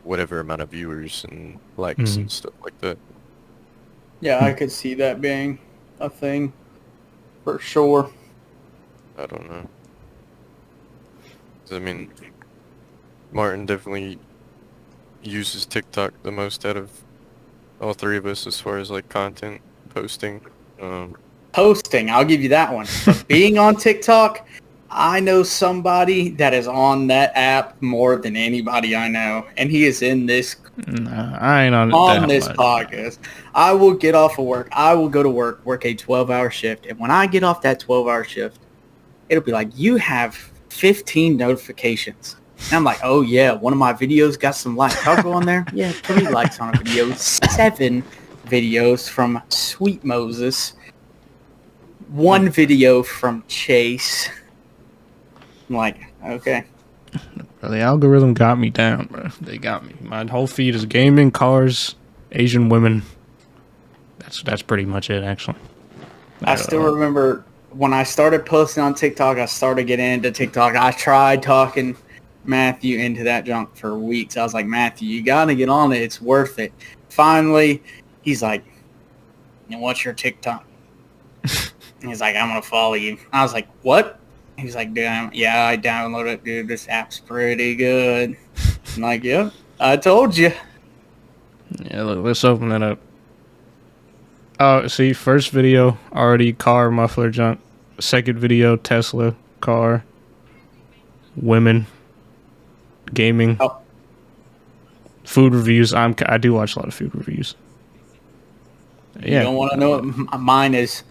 whatever amount of viewers and likes and stuff like that. Yeah, I could see that being a thing for sure. I don't know. I mean, Martin definitely uses TikTok the most out of all three of us as far as like content posting. Posting, I'll give you that one. But being on TikTok, I know somebody that is on that app more than anybody I know, and he is in this. Nah, I ain't on this podcast. I will get off of work. I will go to work a 12-hour shift, and when I get off that 12-hour shift, it'll be like, you have 15 notifications. And I'm like, oh yeah, one of my videos got some likes. I'll go on there. Yeah, 3 likes on a video. 7 videos from SweetMoses. 1 video from Chase. I'm like, okay. Bro, the algorithm got me down, bro. They got me. My whole feed is gaming, cars, Asian women. That's pretty much it, actually. I still remember when I started posting on TikTok, I started getting into TikTok. I tried talking Matthew into that junk for weeks. I was like, Matthew, you got to get on it. It's worth it. Finally, he's like, what's your TikTok? He's like, I'm going to follow you. I was like, what? He's like, yeah, I downloaded it, dude. This app's pretty good. I'm like, yep, I told you. Yeah, look, let's open that up. Oh, see, first video, already car, muffler, junk. Second video, Tesla, car, women, gaming, food reviews. I do watch a lot of food reviews. You don't want to know what mine is.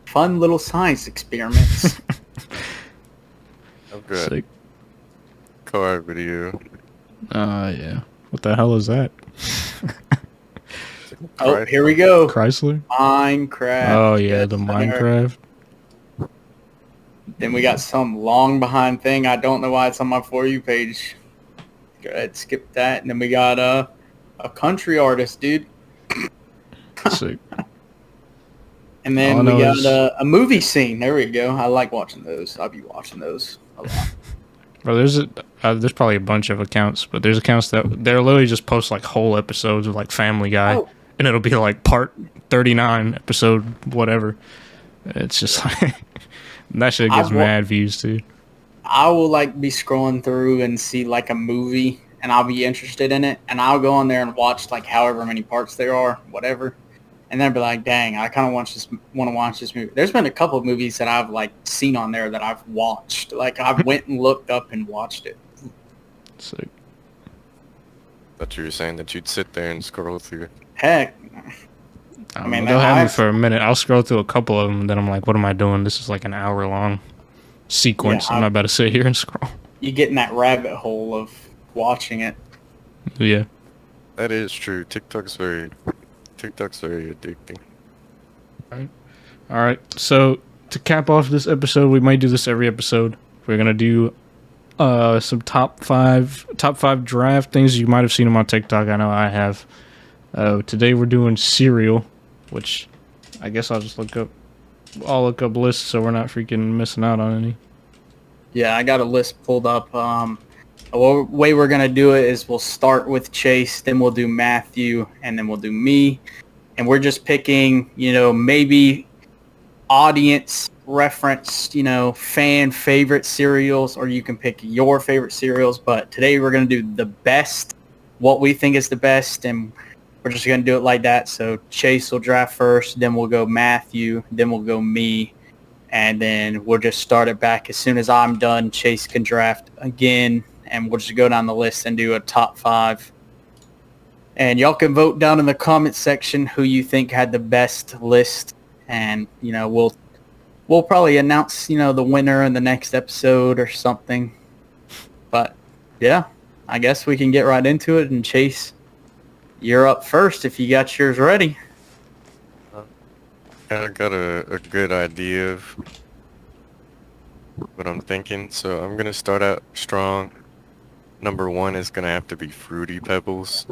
Fun little science experiments. Oh, good. Sick. Car video. Yeah. What the hell is that? Oh, here we go. Chrysler? Minecraft. Oh, yeah, the Minecraft. Then we got some long behind thing. I don't know why it's on my For You page. Go ahead, skip that. And then we got a country artist, dude. Sick. And then we got a movie scene. There we go. I like watching those. I'll be watching those a lot. Bro, there's probably a bunch of accounts, but there's accounts that they're literally just post like whole episodes of like Family Guy, and it'll be like part 39, episode whatever. It's just like that shit gets mad views too. I will like be scrolling through and see like a movie, and I'll be interested in it, and I'll go on there and watch like however many parts there are, whatever. And then I'd be like, dang, I kind of want to watch this movie. There's been a couple of movies that I've like seen on there that I've watched. Like I went and looked up and watched it. Sick. But you were saying that you'd sit there and scroll through. Heck. I mean, they'll have me for a minute. I'll scroll through a couple of them, and then I'm like, what am I doing? This is like an hour-long sequence. I'm not about to sit here and scroll. You get in that rabbit hole of watching it. Yeah. That is true. TikTok's very addicting. All right. So to cap off this episode, we might do this every episode. We're gonna do some top five draft things you might have seen them on TikTok. I know I have. Today we're doing cereal, which I guess I'll just look up. I'll look up lists so we're not freaking missing out on any. Yeah, I got a list pulled up. The way we're going to do it is we'll start with Chase, then we'll do Matthew, and then we'll do me. And we're just picking, maybe audience reference, fan favorite cereals, or you can pick your favorite cereals. But today we're going to do the best, what we think is the best, and we're just going to do it like that. So Chase will draft first, then we'll go Matthew, then we'll go me, and then we'll just start it back. As soon as I'm done, Chase can draft again. And we'll just go down the list and do a top 5. And y'all can vote down in the comments section who you think had the best list. And, we'll probably announce, the winner in the next episode or something. But, yeah, I guess we can get right into it. And Chase, you're up first if you got yours ready. I got a good idea of what I'm thinking. So I'm going to start out strong. Number 1 is gonna have to be Fruity Pebbles.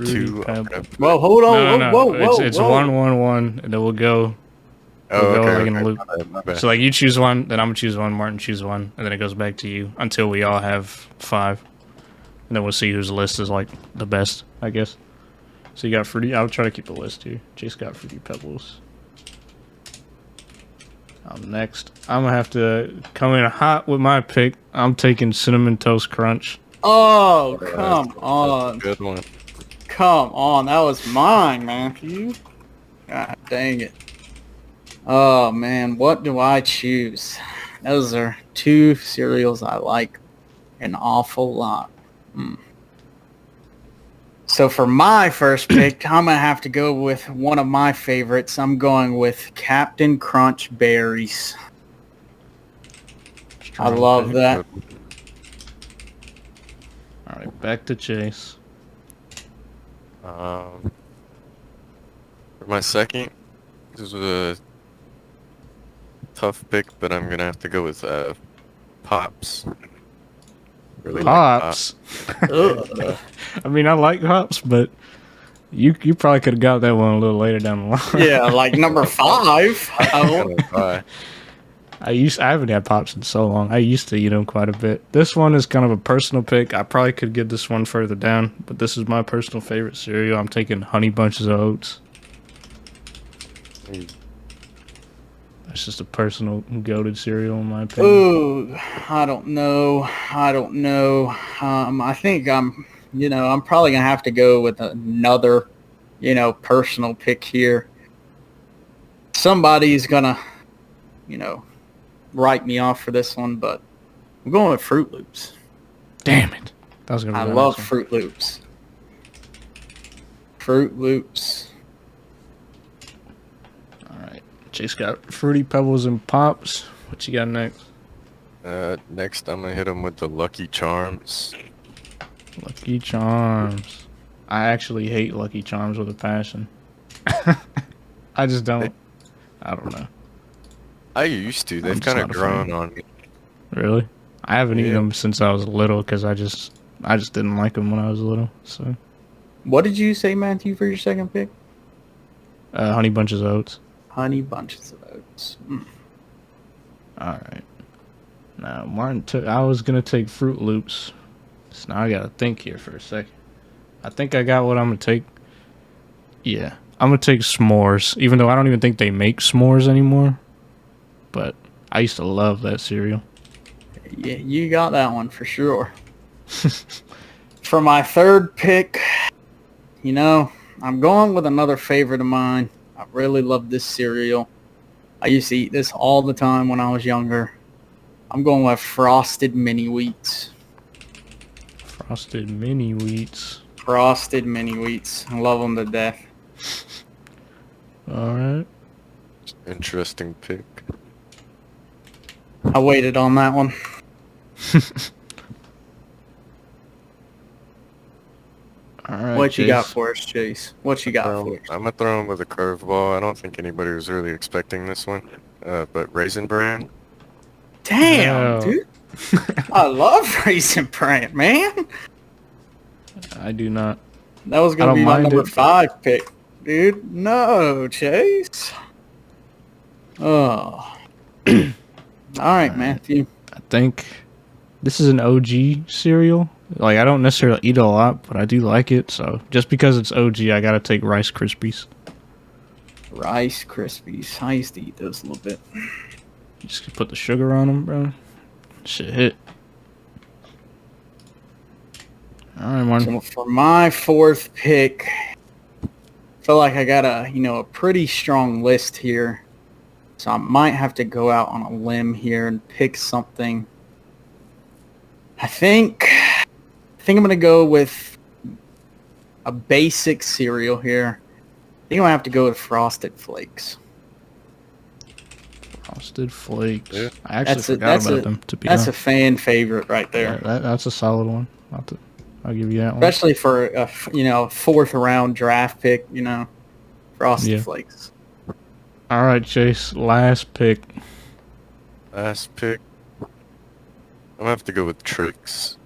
Two. Whoa, hold on! No. Whoa! It's 1-1-1, and then we'll go. Okay. In a loop. So like you choose one, then I'm gonna choose one, Martin choose one, and then it goes back to you until we all have 5, and then we'll see whose list is like the best, I guess. So you got Fruity. I'll try to keep a list here. Chase got Fruity Pebbles. Next, I'm gonna have to come in hot with my pick. I'm taking Cinnamon Toast Crunch. Oh, come on. Good one. Come on, that was mine, Matthew. God dang it. Oh, man, what do I choose? Those are 2 cereals I like an awful lot. So for my first pick, I'm going to have to go with one of my favorites. I'm going with Captain Crunch Berries. I love that. All right, back to Chase. For my second, this was a tough pick, but I'm going to have to go with Pops. Really Pops? I mean, I like Pops, but you probably could have got that one a little later down the line. Yeah, like number 5. I haven't had Pops in so long. I used to eat them quite a bit. This one is kind of a personal pick. I probably could get this one further down, but this is my personal favorite cereal. I'm taking Honey Bunches of Oats. It's just a personal goated cereal in my opinion. Ooh, I don't know. I think I'm probably going to have to go with another, personal pick here. Somebody's gonna, write me off for this one, but I'm going with Fruit Loops. Damn it. That was gonna be I love Fruit Loops. Fruit Loops. Alright. Chase got Fruity Pebbles and Pops. What you got next? Next I'm gonna hit him with the Lucky Charms. Lucky Charms. I actually hate Lucky Charms with a passion. I just don't. I don't know. I used to. They've kind of grown on me. Really? I haven't eaten them since I was little because I just didn't like them when I was little. So. What did you say, Matthew, for your second pick? Honey Bunches of Oats. Honey Bunches of Oats. All right. Now, Martin took. I was gonna take Fruit Loops. So now I gotta think here for a second. I think I got what I'm gonna take. Yeah, I'm gonna take s'mores, even though I don't even think they make s'mores anymore. But I used to love that cereal. Yeah, you got that one for sure. For my third pick, I'm going with another favorite of mine. I really love this cereal. I used to eat this all the time when I was younger. I'm going with Frosted Mini Wheats. Frosted Mini Wheats. Frosted Mini Wheats. I love them to death. Alright. Interesting pick. I waited on that one. Alright, what Chase. you got for us, Chase? What you got for us? I'm gonna throw him with a curveball. I don't think anybody was really expecting this one. But Raisin Bran. Damn, dude. I love Raisin Bran, man. I do not. That was going to be my number 5 pick. Dude, no, Chase. Oh. Alright, Matthew. I think this is an OG cereal. Like, I don't necessarily eat it a lot, but I do like it. So, just because it's OG, I gotta take Rice Krispies. Rice Krispies. I used to eat those a little bit. Just put the sugar on them, bro. Shit hit. Alright, Martin. So, for my 4th pick, I feel like I got a pretty strong list here. So, I might have to go out on a limb here and pick something. I think I'm going to go with a basic cereal here. I think I'm going to have to go with Frosted Flakes. Frosted Flakes. Yeah. I actually forgot about them, to be honest. That's a fan favorite right there. Yeah, that's a solid one. I'll give you that one. Especially for a 4th round draft pick, Frosted Flakes. All right, Chase. Last pick. Last pick. I'm gonna have to go with Trix.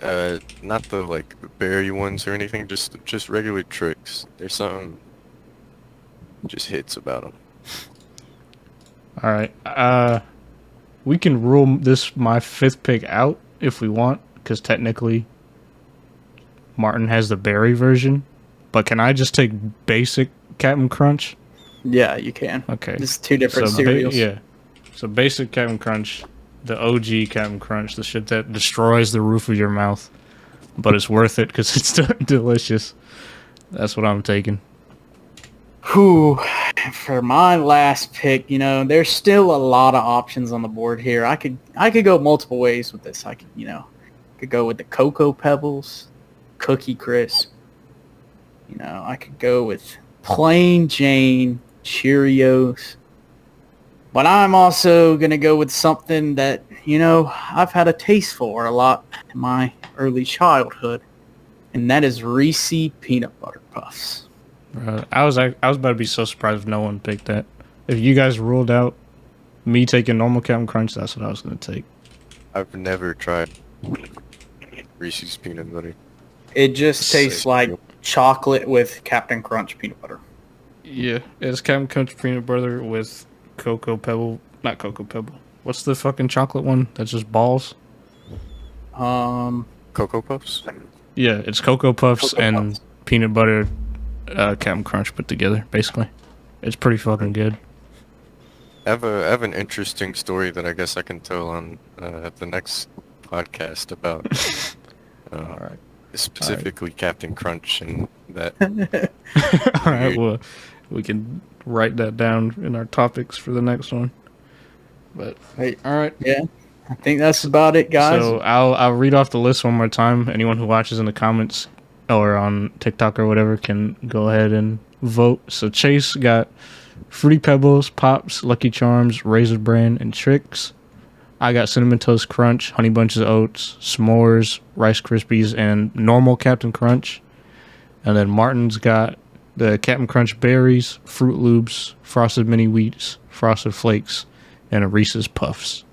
Not the berry ones or anything. Just regular Trix. There's something just hits about them. All right. We can rule my 5th pick out if we want, because technically Martin has the berry version. But can I just take basic Captain Crunch? Yeah, you can. Okay. It's 2 different cereals. So basic Captain Crunch, the OG Captain Crunch, the shit that destroys the roof of your mouth, but it's worth it because it's delicious. That's what I'm taking. Whew. For my last pick, there's still a lot of options on the board here. I could go multiple ways with this. I could go with the Cocoa Pebbles, Cookie Crisp. I could go with Plain Jane Cheerios. But I'm also going to go with something that, I've had a taste for a lot in my early childhood. And that is Reese's Peanut Butter Puffs. I was about to be so surprised if no one picked that. If you guys ruled out me taking normal Captain Crunch, that's what I was going to take. I've never tried Reese's Peanut Butter. It just tastes like chocolate with Captain Crunch peanut butter. Yeah, it's Captain Crunch peanut butter with Cocoa Pebble. Not Cocoa Pebble. What's the fucking chocolate one that's just balls? Cocoa Puffs? Yeah, it's Cocoa Puffs and peanut butter Captain Crunch put together, basically. It's pretty fucking good. I have an interesting story that I guess I can tell on the next podcast about. All right. Specifically Captain Crunch and that. All right, well, we can write that down in our topics for the next one. But all right, yeah, I think that's about it, guys. So I'll read off the list one more time. Anyone who watches in the comments or on TikTok or whatever can go ahead and vote. So Chase got Fruity Pebbles, Pops, Lucky Charms, Raisin Bran, and Trix. I got Cinnamon Toast Crunch, Honey Bunches of Oats, S'mores, Rice Krispies, and normal Captain Crunch. And then Martin's got the Captain Crunch Berries, Fruit Loops, Frosted Mini Wheats, Frosted Flakes, and a Reese's Puffs.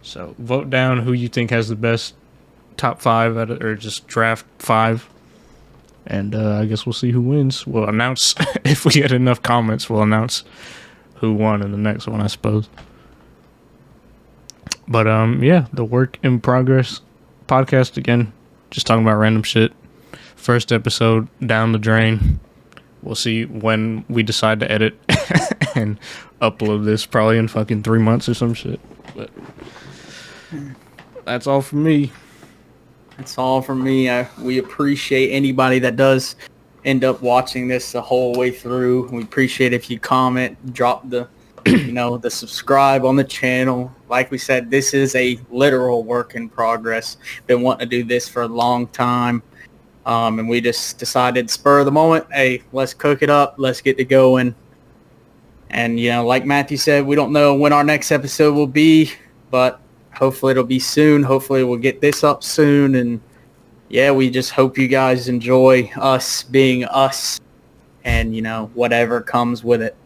So vote down who you think has the best top 5 or just draft 5. And I guess we'll see who wins. We'll announce, if we get enough comments, we'll announce who won in the next one, I suppose. But yeah, the Work in Progress podcast again, just talking about random shit. First episode down the drain. We'll see when we decide to edit and upload this, probably in fucking 3 months or some shit. But that's all from me. That's all from me. We appreciate anybody that does end up watching this the whole way through. We appreciate if you comment, drop the the subscribe on the channel. Like we said, this is a literal work in progress. Been wanting to do this for a long time. And we just decided spur of the moment, hey, let's cook it up. Let's get it going. And, like Matthew said, we don't know when our next episode will be, but hopefully it'll be soon. Hopefully we'll get this up soon. And, yeah, we just hope you guys enjoy us being us and, whatever comes with it.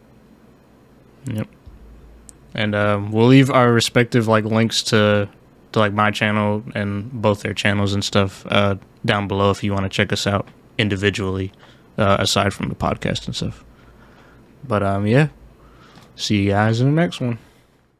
Yep. And we'll leave our respective links to my channel and both their channels and stuff down below if you want to check us out individually aside from the podcast and stuff. But yeah, see you guys in the next one.